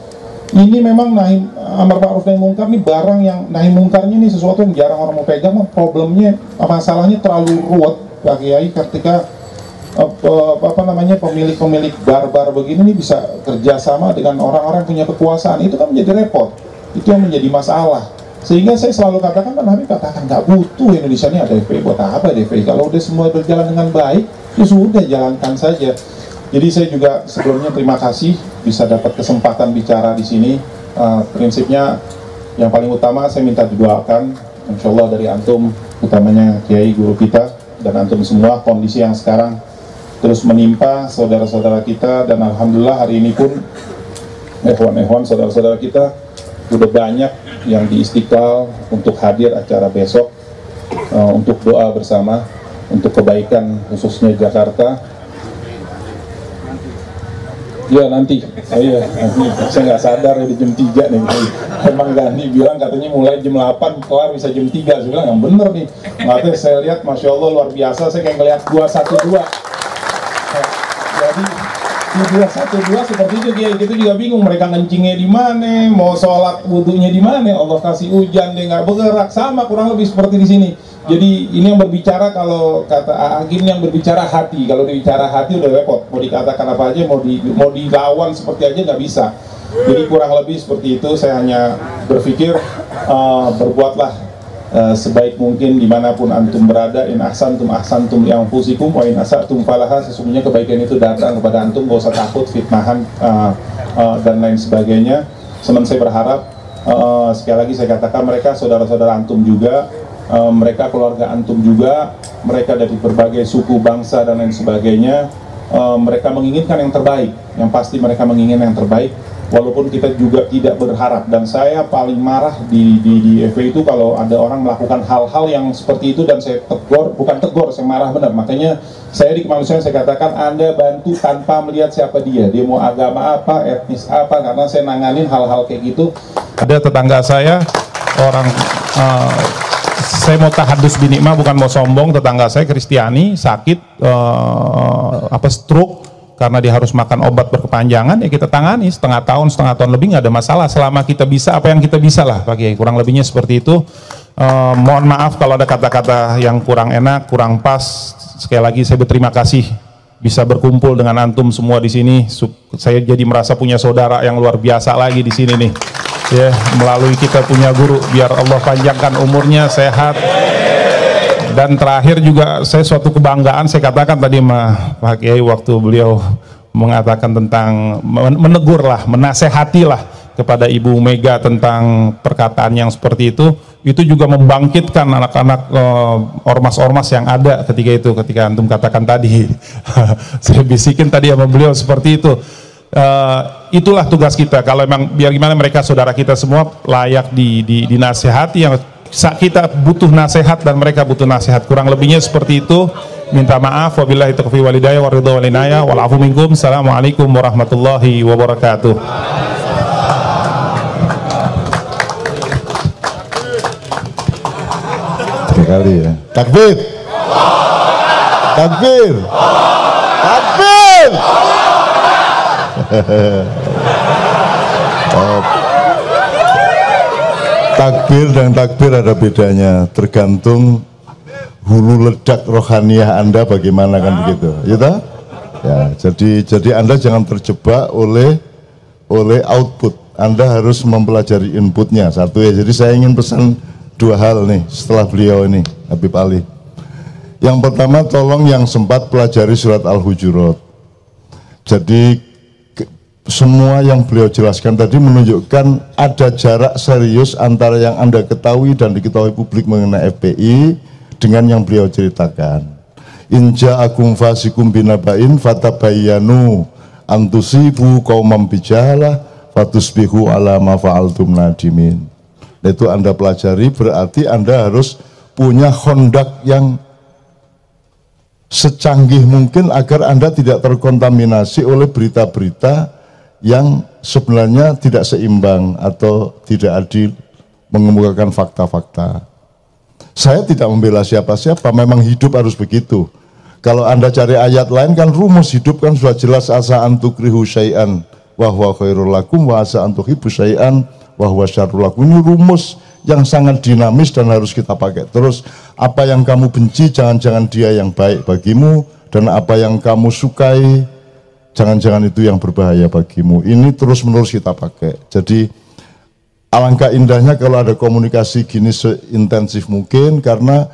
ini memang amar ma'ruf nahi mungkar ini barang yang nahi mungkarnya ini sesuatu yang jarang orang mau pegang. Problemnya, masalahnya terlalu ruwet Pak Kiai ketika pemilik barbar begini nih bisa kerjasama dengan orang-orang punya kekuasaan. Itu kan menjadi repot, itu yang menjadi masalah. Sehingga saya selalu katakan, kan Habib katakan nggak butuh Indonesia ini ada FPI, buat apa DPI? Kalau udah semua berjalan dengan baik, ya sudah jalankan saja. Jadi saya juga sebelumnya terima kasih bisa dapat kesempatan bicara di sini. Prinsipnya yang paling utama saya minta didoakan, insya Allah dari antum, utamanya Kiai guru kita dan antum semua, kondisi yang sekarang terus menimpa saudara-saudara kita, dan alhamdulillah hari ini pun ehwan saudara-saudara kita udah banyak yang di Istiqlal untuk hadir acara besok, untuk doa bersama untuk kebaikan khususnya Jakarta. Ya nanti, saya nggak sadar di jam 3 nih. Emang Gani bilang katanya mulai jam 8 kelar bisa jam 3. Saya bilang yang bener nih. Makanya saya lihat Masya Allah luar biasa, saya kayak ngeliat 212. Jadi 212 seperti itu kita juga bingung mereka ngencingnya di mana, mau sholat wudhunya di mana. Allah kasih hujan dia nggak bergerak, sama kurang lebih seperti di sini. Jadi ini yang berbicara, kalau kata Agim yang berbicara hati. Kalau dibicara hati udah repot, mau dikatakan apa aja, mau dilawan seperti aja nggak bisa. Jadi kurang lebih seperti itu. Saya hanya berpikir berbuatlah sebaik mungkin dimanapun antum berada. In ahsantum ahsantum li anfusikum wa in asatum falaha. Sesungguhnya kebaikan itu datang kepada antum, gak usah takut fitnahan dan lain sebagainya. Saya berharap sekali lagi saya katakan, mereka saudara-saudara antum juga, mereka keluarga antum juga, mereka dari berbagai suku, bangsa dan lain sebagainya. Mereka menginginkan yang terbaik, yang pasti mereka menginginkan yang terbaik, walaupun kita juga tidak berharap. Dan saya paling marah di FPI itu kalau ada orang melakukan hal-hal yang seperti itu dan saya tegur, bukan tegur, saya marah benar. Makanya saya di kemanusiaan saya katakan, Anda bantu tanpa melihat siapa dia mau agama apa, etnis apa, karena saya nanganin hal-hal kayak gitu. Ada tetangga saya orang saya mau tahadus binikmah, bukan mau sombong. Tetangga saya Kristiani sakit stroke karena dia harus makan obat berkepanjangan. Ya kita tangani setengah tahun lebih, nggak ada masalah selama kita bisa apa yang kita bisa lah Pak Kiai, kurang lebihnya seperti itu. Mohon maaf kalau ada kata-kata yang kurang enak, kurang pas. Sekali lagi saya berterima kasih bisa berkumpul dengan antum semua di sini. Saya jadi merasa punya saudara yang luar biasa lagi di sini nih. Ya, melalui kita punya guru, biar Allah panjangkan umurnya, sehat. Dan terakhir juga saya suatu kebanggaan, saya katakan tadi Pak Kiai waktu beliau mengatakan tentang menegur lah, menasehati lah kepada Ibu Mega tentang perkataan yang seperti itu juga membangkitkan anak-anak ormas-ormas yang ada ketika antum katakan tadi. Saya bisikin tadi sama beliau seperti itu. Itulah tugas kita. Kalau memang biar gimana mereka saudara kita semua layak dinasehati, yang kita butuh nasihat dan mereka butuh nasihat. Kurang lebihnya seperti itu. Minta maaf. Wabillahi taufiq wal hidayah wa ridha wal inayah wal afu minkum. Assalamualaikum warahmatullahi wabarakatuh. Tiga kali ya. Takbir. Takbir. Takbir. Takbir dan takbir ada bedanya, tergantung hulu ledak rohaniah Anda bagaimana, kan begitu, ya toh? Ya, jadi Anda jangan terjebak oleh output. Anda harus mempelajari inputnya satu ya. Jadi saya ingin pesan dua hal nih setelah beliau ini, Habib Ali. Yang pertama, tolong yang sempat pelajari surat Al-Hujurat. Jadi semua yang beliau jelaskan tadi menunjukkan ada jarak serius antara yang Anda ketahui dan diketahui publik mengenai FPI dengan yang beliau ceritakan. Inja akum fasikum binabain fatabayyanu antusibu qaumam bijahalah fatusbihu ala ma fa'altum nadimin. Itu Anda pelajari, berarti Anda harus punya kondak yang secanggih mungkin agar Anda tidak terkontaminasi oleh berita-berita yang sebenarnya tidak seimbang atau tidak adil, mengemukakan fakta-fakta. Saya tidak membela siapa-siapa, memang hidup harus begitu. Kalau Anda cari ayat lain kan rumus hidup kan sudah jelas, asa antukrihu syai'an wa huwa khairul lakum wa asa antuhibbu syai'an wa huwa syarrul lakum. Ini rumus yang sangat dinamis dan harus kita pakai terus. Apa yang kamu benci jangan-jangan dia yang baik bagimu, dan apa yang kamu sukai jangan-jangan itu yang berbahaya bagimu. Ini terus-menerus kita pakai. Jadi alangkah indahnya kalau ada komunikasi gini seintensif mungkin, karena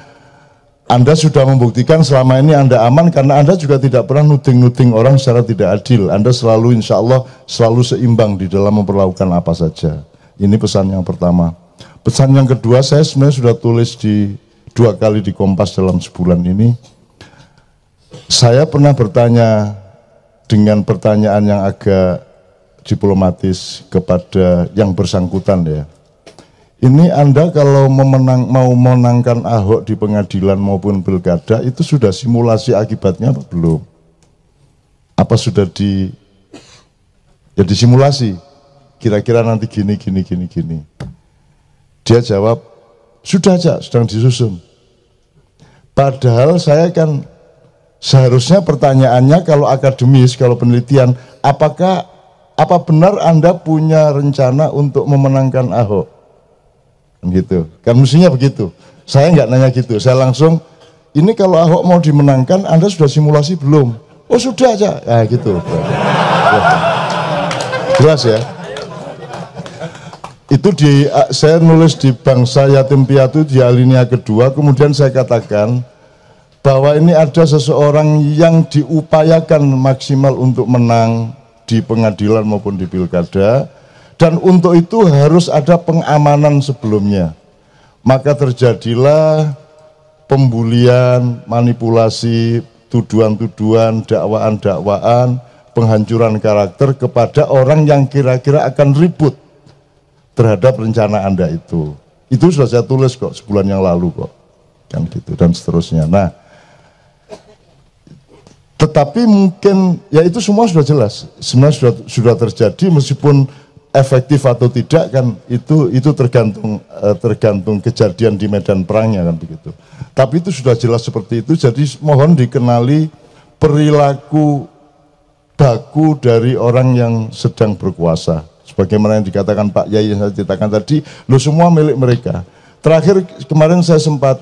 Anda sudah membuktikan selama ini Anda aman karena Anda juga tidak pernah nuding-nuding orang secara tidak adil. Anda selalu, insya Allah, selalu seimbang di dalam memperlakukan apa saja. Ini pesan yang pertama. Pesan yang kedua, saya sebenarnya sudah tulis dua kali di Kompas dalam sebulan ini. Saya pernah bertanya dengan pertanyaan yang agak diplomatis kepada yang bersangkutan ya. Ini Anda kalau mau memenangkan Ahok di pengadilan maupun pilkada itu sudah simulasi akibatnya apa belum? Apa sudah disimulasi? Kira-kira nanti gini. Dia jawab, sudah aja, sedang disusun. Padahal saya kan seharusnya pertanyaannya kalau akademis, kalau penelitian, apa benar Anda punya rencana untuk memenangkan Ahok? Gitu. Kan mestinya begitu. Saya nggak nanya gitu, saya langsung, ini kalau Ahok mau dimenangkan, Anda sudah simulasi belum? Oh sudah aja, gitu. Jelas ya. Itu saya nulis di Bangsa Yatim Piatu di alinea kedua, kemudian saya katakan bahwa ini ada seseorang yang diupayakan maksimal untuk menang di pengadilan maupun di pilkada, dan untuk itu harus ada pengamanan sebelumnya. Maka terjadilah pembulian, manipulasi, tuduhan-tuduhan, dakwaan-dakwaan, penghancuran karakter kepada orang yang kira-kira akan ribut terhadap rencana Anda itu. Itu sudah saya tulis kok sebulan yang lalu kok, kan gitu, dan seterusnya. Nah, tetapi mungkin ya itu semua sudah jelas, sebenarnya sudah terjadi, meskipun efektif atau tidak kan itu tergantung kejadian di medan perangnya kan begitu. Tapi itu sudah jelas seperti itu, jadi mohon dikenali perilaku baku dari orang yang sedang berkuasa. Sebagaimana yang dikatakan Pak Yai yang saya ceritakan tadi, lo semua milik mereka. Terakhir kemarin saya sempat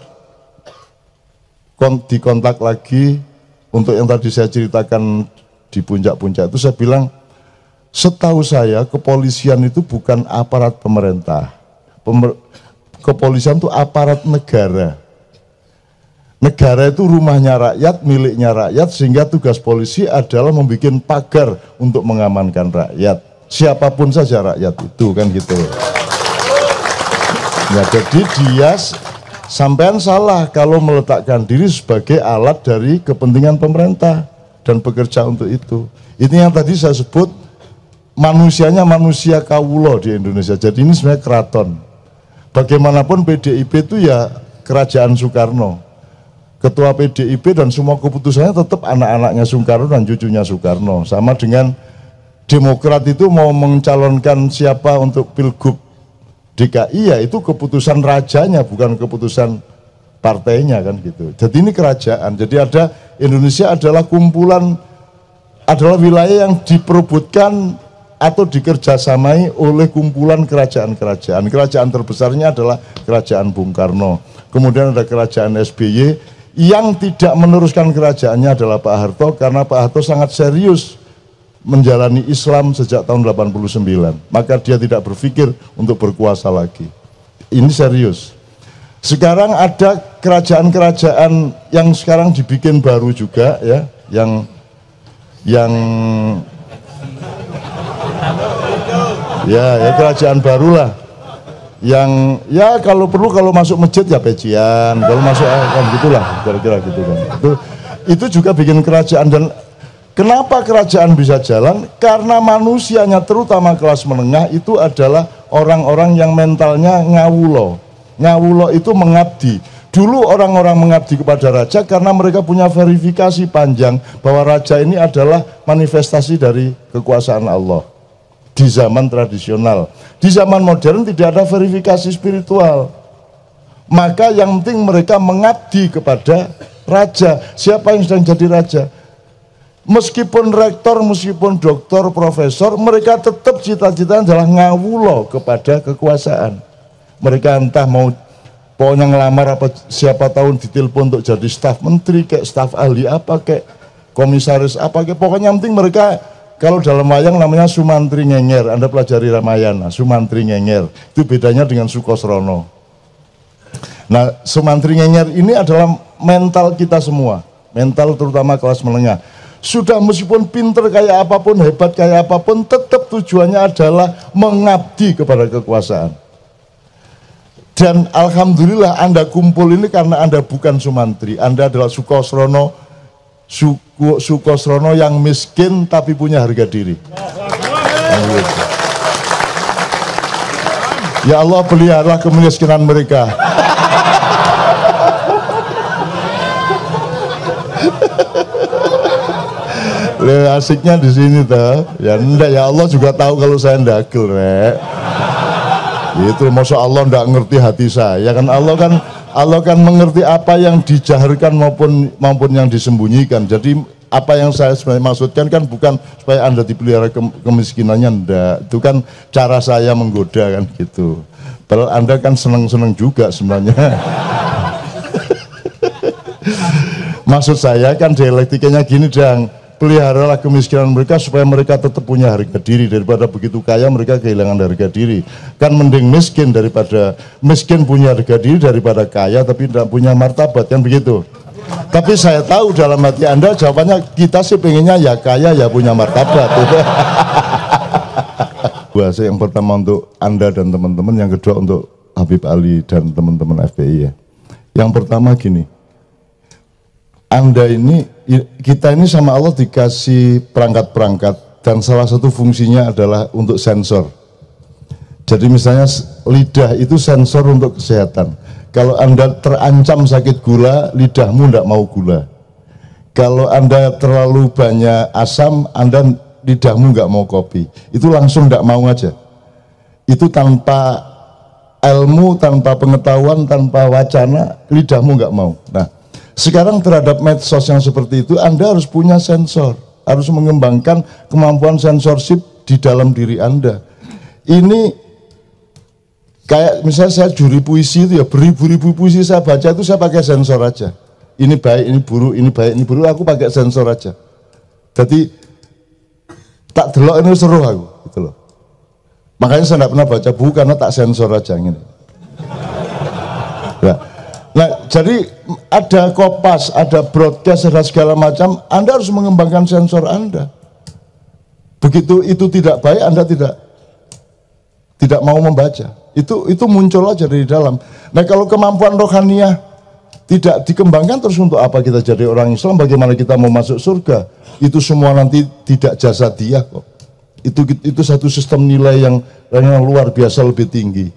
dikontak lagi untuk yang tadi saya ceritakan di puncak-puncak itu, saya bilang, setahu saya kepolisian itu bukan aparat pemerintah. Kepolisian itu aparat negara. Negara itu rumahnya rakyat, miliknya rakyat, sehingga tugas polisi adalah membuat pagar untuk mengamankan rakyat. Siapapun saja rakyat itu kan gitu. Ya, jadi dia sampean salah kalau meletakkan diri sebagai alat dari kepentingan pemerintah dan bekerja untuk itu. Ini yang tadi saya sebut manusianya manusia kawulo di Indonesia. Jadi ini sebenarnya keraton. Bagaimanapun PDIP itu ya kerajaan Soekarno. Ketua PDIP dan semua keputusannya tetap anak-anaknya Soekarno dan cucunya Soekarno. Sama dengan Demokrat itu mau mencalonkan siapa untuk Pilgub DKI, ya itu keputusan rajanya, bukan keputusan partainya kan gitu. Jadi ini kerajaan. Jadi ada Indonesia adalah kumpulan, adalah wilayah yang diperebutkan atau dikerjasamai oleh kumpulan kerajaan-kerajaan. Kerajaan terbesarnya adalah kerajaan Bung Karno. Kemudian ada kerajaan SBY, yang tidak meneruskan kerajaannya adalah Pak Harto, karena Pak Harto sangat serius menjalani Islam sejak tahun 89. Maka dia tidak berpikir untuk berkuasa lagi. Ini serius. Sekarang ada kerajaan-kerajaan yang sekarang dibikin baru juga ya, yang kerajaan barulah, yang ya kalau perlu kalau masuk masjid ya pecian, kalau masuk kan gitulah, kira-kira gitu kan. Itu juga bikin kerajaan. Dan kenapa kerajaan bisa jalan? Karena manusianya, terutama kelas menengah, itu adalah orang-orang yang mentalnya ngawulo. Ngawulo itu mengabdi. Dulu orang-orang mengabdi kepada raja karena mereka punya verifikasi panjang bahwa raja ini adalah manifestasi dari kekuasaan Allah. Di zaman tradisional. Di zaman modern tidak ada verifikasi spiritual. Maka yang penting mereka mengabdi kepada raja. Siapa yang sedang jadi raja? Meskipun rektor, meskipun doktor, profesor, mereka tetap cita-citanya adalah ngawulo kepada kekuasaan. Mereka entah mau pokoknya ngelamar apa, siapa tahun ditelepon untuk jadi staf menteri, kayak staf ahli apa, kayak komisaris apa, kayak pokoknya yang penting mereka, kalau dalam wayang namanya Sumantri Ngenger, Anda pelajari Ramayana, Sumantri Ngenger, itu bedanya dengan Sukosrono. Nah, Sumantri Ngenger ini adalah mental kita semua, mental terutama kelas menengah. Sudah meskipun pinter kayak apapun, hebat kayak apapun, tetap tujuannya adalah mengabdi kepada kekuasaan. Dan alhamdulillah Anda kumpul ini karena Anda bukan Sumantri, Anda adalah Sukosrono, Sukosrono yang miskin tapi punya harga diri. Ya Allah, pelihara kemiskinan mereka. Asiknya di sini tuh. Ya enggak, ya Allah juga tahu kalau saya ndagel, Rek. Itu maksud Allah enggak ngerti hati saya kan. Allah kan mengerti apa yang dijaharkan maupun yang disembunyikan. Jadi apa yang saya sebenarnya maksudkan kan bukan supaya Anda dipelihara kemiskinannya, enggak. Itu kan cara saya menggoda kan gitu. Padahal Anda kan seneng-seneng juga sebenarnya. Maksud saya kan dialektikanya gini, Dang. peliharalah kemiskinan mereka supaya mereka tetap punya harga diri. Daripada begitu kaya mereka kehilangan harga diri. Kan mending miskin daripada miskin punya harga diri daripada kaya tapi tidak punya martabat, kan begitu. Tapi saya tahu dalam hati Anda jawabannya kita sih pengennya ya kaya ya punya martabat. Bahasa yang pertama untuk Anda dan teman-teman, yang kedua untuk Habib Ali dan teman-teman FPI ya. Yang pertama gini, Anda ini, kita ini sama Allah dikasih perangkat-perangkat dan salah satu fungsinya adalah untuk sensor. Jadi misalnya lidah itu sensor untuk kesehatan. Kalau Anda terancam sakit gula, lidahmu tidak mau gula. Kalau Anda terlalu banyak asam, lidahmu nggak mau kopi. Itu langsung tidak mau aja. Itu tanpa ilmu, tanpa pengetahuan, tanpa wacana, lidahmu nggak mau. Nah, sekarang terhadap medsos yang seperti itu, Anda harus punya sensor, harus mengembangkan kemampuan sensorship di dalam diri Anda. Ini kayak misalnya saya juri puisi itu ya, beribu-ribu puisi saya baca itu saya pakai sensor aja. Ini baik, ini buruk, ini baik, ini buruk, aku pakai sensor aja. Jadi tak delok ini seru aku, gitu loh. Makanya saya tidak pernah baca buku karena tak sensor aja gini. Nah, jadi ada Kompas, ada broadcast, ada segala macam. Anda harus mengembangkan sensor Anda. Begitu itu tidak baik, Anda tidak mau membaca. Itu muncul aja dari dalam. Nah, kalau kemampuan rohaniah tidak dikembangkan, terus untuk apa kita jadi orang Islam? Bagaimana kita mau masuk surga? Itu semua nanti tidak jasadiah kok. Itu satu sistem nilai yang luar biasa lebih tinggi.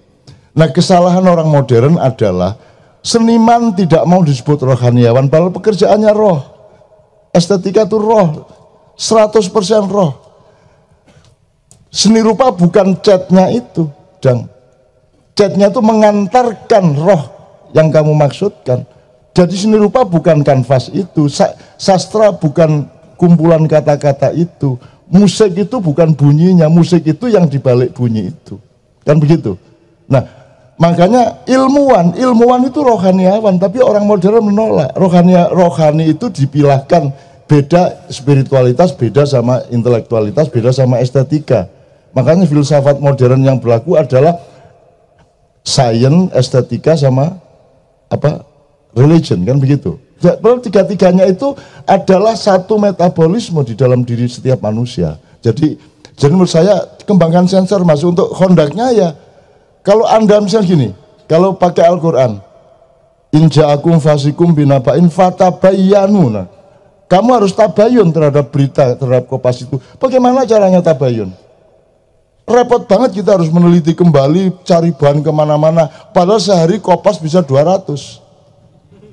Nah, kesalahan orang modern adalah seniman tidak mau disebut rohaniawan, padahal pekerjaannya roh. Estetika itu roh, 100% roh. Seni rupa bukan catnya itu, dan catnya itu mengantarkan roh yang kamu maksudkan. Jadi seni rupa bukan kanvas itu, sastra bukan kumpulan kata-kata itu. Musik itu bukan bunyinya, musik itu yang dibalik bunyi itu. Kan begitu. Nah, makanya ilmuwan itu rohaniawan, tapi orang modern menolak. Rohani itu dipilahkan, beda spiritualitas, beda sama intelektualitas, beda sama estetika. Makanya filsafat modern yang berlaku adalah science, estetika sama religion, kan begitu. Padahal tiga-tiganya itu adalah satu metabolisme di dalam diri setiap manusia. Jadi menurut saya kembangkan sensor masuk untuk kondaknya ya. Kalau Anda misalnya gini, kalau pakai Al-Quran, in ja'akum fasikum binaba'in fatabayyanu. Nah, kamu harus tabayun terhadap berita, terhadap Kompas itu. Bagaimana caranya tabayun? Repot banget, kita harus meneliti kembali, cari bahan kemana-mana. Padahal sehari Kompas bisa 200.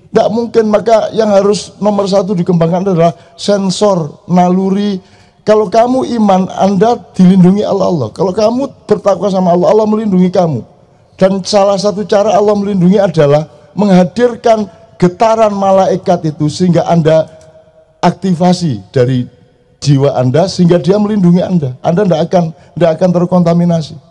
Tidak mungkin, maka yang harus nomor satu dikembangkan adalah sensor, naluri. Kalau kamu iman, Anda dilindungi Allah. Kalau kamu bertakwa sama Allah, Allah melindungi kamu. Dan salah satu cara Allah melindungi adalah menghadirkan getaran malaikat itu, sehingga Anda aktivasi dari jiwa Anda, sehingga dia melindungi Anda. Anda tidak akan terkontaminasi.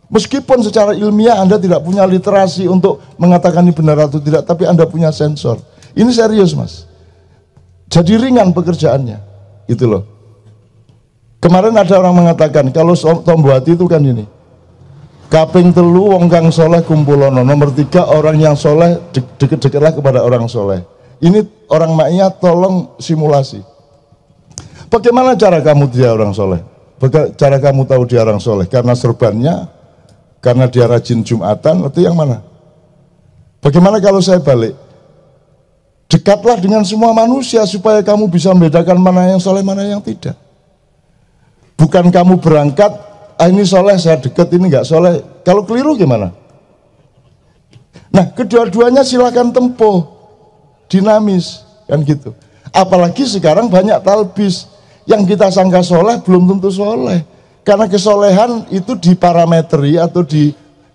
Meskipun secara ilmiah Anda tidak punya literasi untuk mengatakan ini benar atau tidak, tapi Anda punya sensor. Ini serius, Mas. Jadi ringan pekerjaannya, gitu loh. Kemarin ada orang mengatakan kalau tombo hati itu kan ini, kaping telu wong kang soleh kumpulono, nomor 3 orang yang soleh deket-deketlah kepada orang soleh. Ini orang maknya tolong simulasi. Bagaimana cara kamu dia orang soleh? Cara kamu tahu dia orang soleh? Karena serbannya, karena dia rajin Jumatan, atau yang mana? Bagaimana kalau saya balik? Dekatlah dengan semua manusia supaya kamu bisa membedakan mana yang soleh, mana yang tidak. Bukan kamu berangkat, ini soleh saya dekat, ini enggak soleh. Kalau keliru gimana? Nah, kedua-duanya silakan tempuh, dinamis, kan gitu. Apalagi sekarang banyak talbis, yang kita sangka soleh belum tentu soleh. Karena kesolehan itu diparameteri atau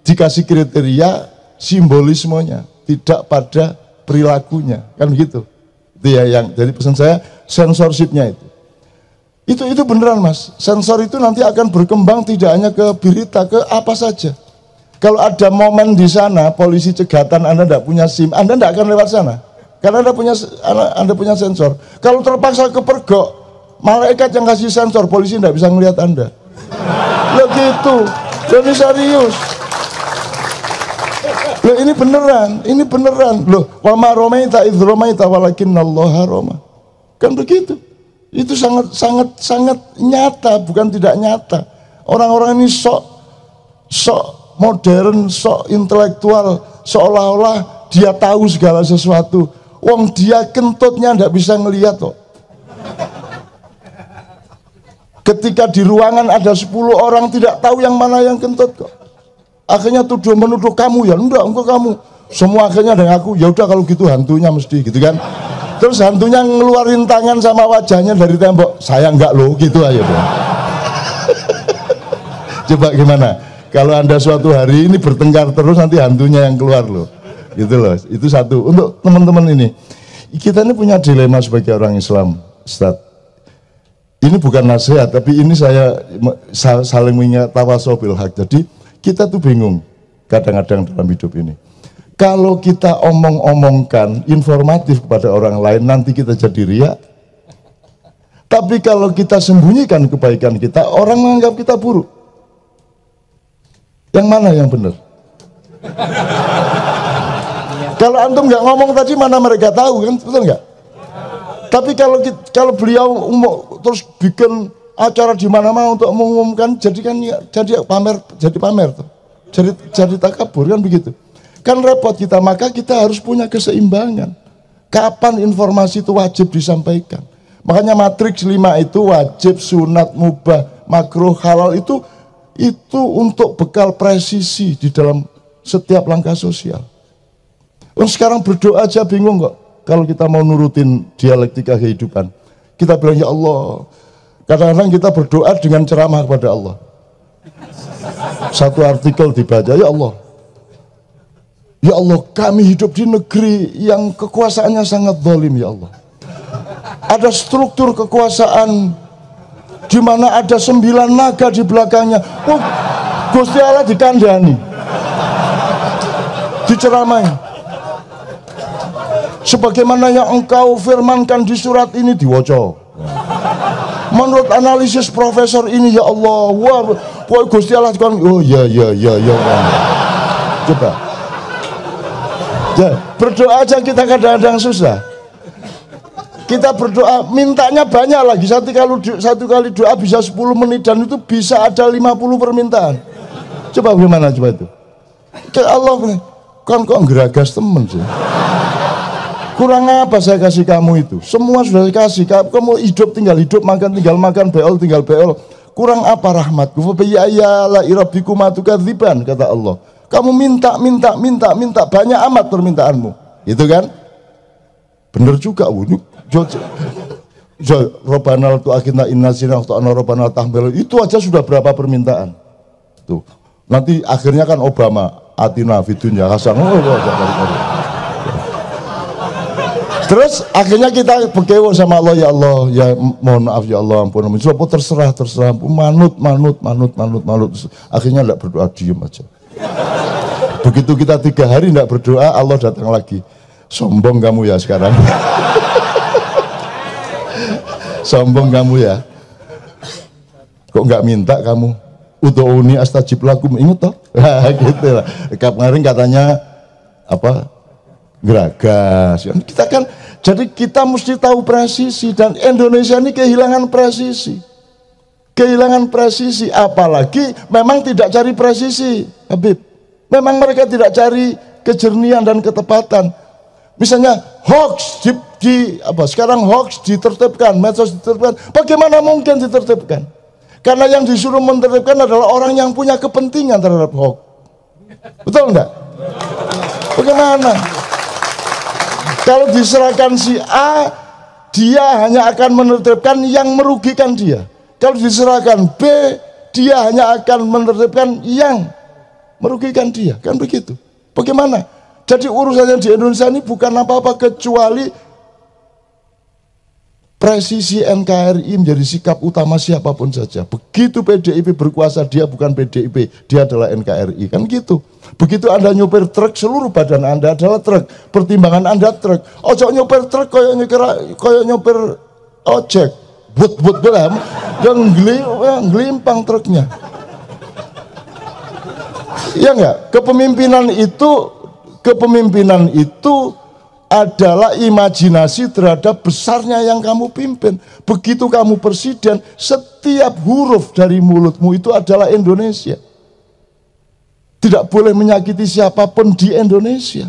dikasih kriteria simbolismenya, tidak pada perilakunya, kan gitu. Itu ya yang jadi pesan saya, sensorshipnya itu beneran, Mas. Sensor itu nanti akan berkembang tidak hanya ke berita, ke apa saja. Kalau ada momen di sana polisi cegatan, Anda tidak punya SIM, Anda tidak akan lewat sana karena Anda punya sensor. Kalau terpaksa kepergok, malaikat yang kasih sensor, polisi tidak bisa ngelihat Anda. Loh gitu, jadi serius. Loh ini beneran. Loh, wa ma romaita idz romaita walakinnallaha roma. Kan begitu. Itu sangat nyata, bukan tidak nyata. Orang-orang ini sok modern, sok intelektual, seolah-olah dia tahu segala sesuatu. Wong dia kentutnya ndak bisa ngelihat kok. Ketika di ruangan ada 10 orang tidak tahu yang mana yang kentut kok. Akhirnya menuduh kamu ya, enggak kamu. Semua akhirnya dengan aku, ya udah kalau gitu hantunya mesti gitu kan. Terus hantunya ngeluarin tangan sama wajahnya dari tembok, saya enggak loh, gitu aja bro. Coba gimana? Kalau Anda suatu hari ini bertengkar terus, nanti hantunya yang keluar loh. Gitu loh, itu satu. Untuk teman-teman ini, kita ini punya dilema sebagai orang Islam, Ustaz. Ini bukan nasihat, tapi ini saya saling mengingat tawasul bil haq. Jadi kita tuh bingung kadang-kadang dalam hidup ini. Kalau kita omong-omongkan informatif kepada orang lain, nanti kita jadi riya. Tapi kalau kita sembunyikan kebaikan kita, orang menganggap kita buruk. Yang mana yang benar? Kalau antum nggak ngomong tadi, mana mereka tahu kan, betul nggak? Tapi kalau beliau terus bikin acara di mana-mana untuk mengumumkan, jadi pamer tuh, jadi takabur kan begitu. Kan repot kita, maka kita harus punya keseimbangan. Kapan informasi itu wajib disampaikan? Makanya matriks 5 itu wajib, sunat, mubah, makruh, halal itu untuk bekal presisi di dalam setiap langkah sosial. Sekarang berdoa aja bingung kok kalau kita mau nurutin dialektika kehidupan. Kita bilang ya Allah. Kadang-kadang kita berdoa dengan ceramah kepada Allah. Satu artikel dibaca, ya Allah. Ya Allah, kami hidup di negeri yang kekuasaannya sangat zalim ya Allah. Ada struktur kekuasaan di mana ada 9 naga di belakangnya. Oh, Gusti Allah dikandani. Diceramai. Sebagaimana yang engkau firmankan di surat ini diwoco. Menurut analisis profesor ini ya Allah, wah Gusti Allah kan, oh ya. Coba. Ya, berdoa aja kita kadang-kadang susah. Kita berdoa, mintanya banyak lagi. Satu kali doa bisa 10 menit dan itu bisa ada 50 permintaan. Coba bagaimana coba itu? Ya Allah, kan kok geragas temen sih. Kurang apa saya kasih kamu itu? Semua sudah kasih. Kamu hidup tinggal hidup, makan tinggal makan, beol tinggal beol. Kurang apa rahmatku? Fa ya la rabbikum atukadziban, kata Allah. Kamu minta, banyak amat permintaanmu. Itu kan? Bener juga, Robbana tu akhirna innasina waktu'ana Robbana tahmil. Itu aja sudah berapa permintaan. Tuh. Nanti akhirnya kan Obama, atina fidunya hasan. Terus akhirnya kita berkewo sama Allah, ya Allah, ya mohon maaf ya Allah, ampun. Terserah, manut. Akhirnya enggak berdoa, diem aja. Begitu kita 3 hari tidak berdoa, Allah datang lagi. Sombong kamu ya sekarang. Sombong kamu ya. Kok nggak minta kamu? Ud'uni astajib lakum, ingat toh? Gitu lah. Kemarin katanya apa? Geragas. Kita kan, jadi kita mesti tahu presisi, dan Indonesia ini kehilangan presisi. Kehilangan presisi, apalagi memang tidak cari presisi, Habib. Memang mereka tidak cari kejernihan dan ketepatan. Misalnya hoax sekarang hoax ditertibkan, medsos ditertibkan. Bagaimana mungkin ditertibkan? Karena yang disuruh menertibkan adalah orang yang punya kepentingan terhadap hoax. Betul enggak? Bagaimana? Kalau diserahkan si A, dia hanya akan menertibkan yang merugikan dia. Kalau diserahkan B, dia hanya akan menertibkan yang merugikan dia, kan begitu. Bagaimana? Jadi urusannya di Indonesia ini bukan apa-apa kecuali presisi NKRI menjadi sikap utama siapapun saja. Begitu PDIP berkuasa, dia bukan PDIP, dia adalah NKRI, kan gitu. Begitu Anda nyopir truk, seluruh badan Anda adalah truk, pertimbangan Anda truk. Ojo nyopir truk koyo nyopir ojek, but yang ngelimpang truknya. Iya enggak? Kepemimpinan itu adalah imajinasi terhadap besarnya yang kamu pimpin. Begitu kamu presiden, setiap huruf dari mulutmu itu adalah Indonesia. Tidak boleh menyakiti siapapun di Indonesia.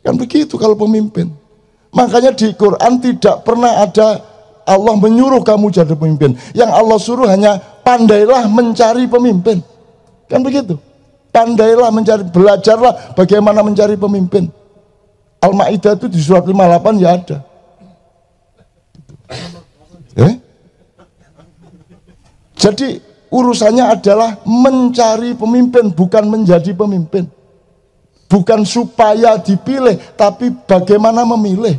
Kan begitu kalau pemimpin. Makanya di Quran tidak pernah ada Allah menyuruh kamu jadi pemimpin. Yang Allah suruh hanya pandailah mencari pemimpin. Kan begitu. Pandailah mencari, belajarlah bagaimana mencari pemimpin. Al-Ma'idah itu di surat 58 ya ada. Jadi urusannya adalah mencari pemimpin, bukan menjadi pemimpin. Bukan supaya dipilih, tapi bagaimana memilih.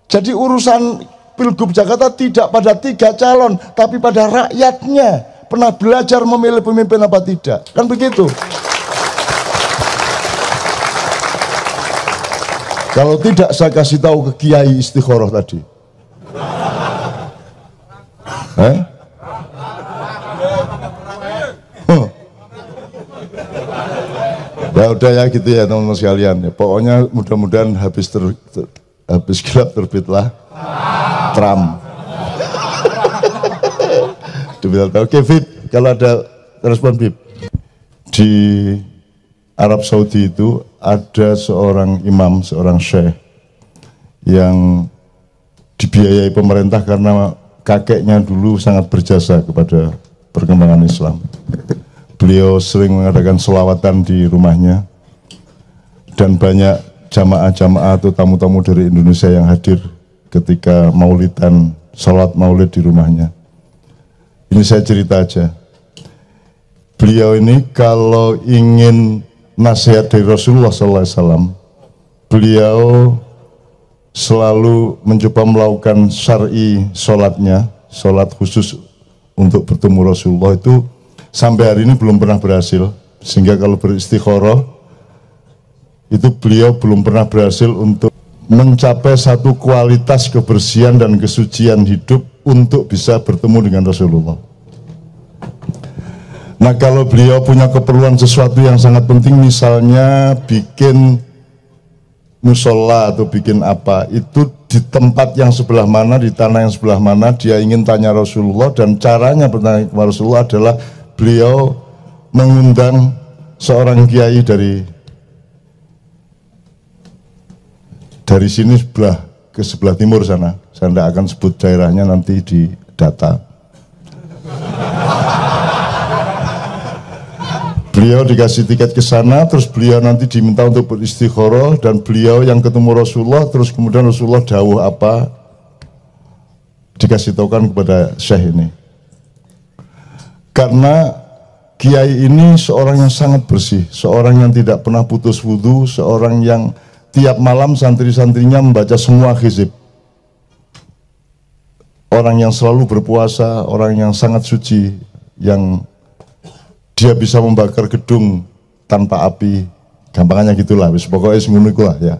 Jadi urusan Pilgub Jakarta tidak pada 3 calon, tapi pada rakyatnya. Pernah belajar memilih pemimpin apa tidak? Kan begitu. Kalau tidak, saya kasih tahu ke Kiai Istikharah tadi. Ya udah ya gitu ya teman-teman sekalian. Pokoknya mudah-mudahan habis gelap terbitlah Trump. Oke, Vip, kalau ada respon Vip. Di Arab Saudi itu ada seorang imam, seorang syekh yang dibiayai pemerintah karena kakeknya dulu sangat berjasa kepada perkembangan Islam. Beliau sering mengadakan selawatan di rumahnya dan banyak jamaah-jamaah atau tamu-tamu dari Indonesia yang hadir ketika maulidan, salat maulid di rumahnya. Ini saya cerita aja. Beliau ini kalau ingin nasihat dari Rasulullah SAW, beliau selalu mencoba melakukan syar'i sholatnya, sholat khusus untuk bertemu Rasulullah itu sampai hari ini belum pernah berhasil. Sehingga kalau beristikharah itu beliau belum pernah berhasil untuk mencapai satu kualitas kebersihan dan kesucian hidup untuk bisa bertemu dengan Rasulullah. Nah, kalau beliau punya keperluan sesuatu yang sangat penting, misalnya bikin musola atau bikin apa, itu di tempat yang sebelah mana, di tanah yang sebelah mana, dia ingin tanya Rasulullah, dan caranya bertanya kepada Rasulullah adalah beliau mengundang seorang kiai dari sini ke sebelah timur sana. Saya tidak akan sebut daerahnya, nanti di data. Beliau dikasih tiket ke sana, terus beliau nanti diminta untuk beristikharah, dan beliau yang ketemu Rasulullah, terus kemudian Rasulullah dawuh apa, dikasih tahukan kepada syekh ini. Karena kiai ini seorang yang sangat bersih, seorang yang tidak pernah putus wudhu, seorang yang tiap malam santri-santrinya membaca semua hizib. Orang yang selalu berpuasa, orang yang sangat suci, yang dia bisa membakar gedung tanpa api, gampangannya gitulah, pokoknya semuanya lah ya.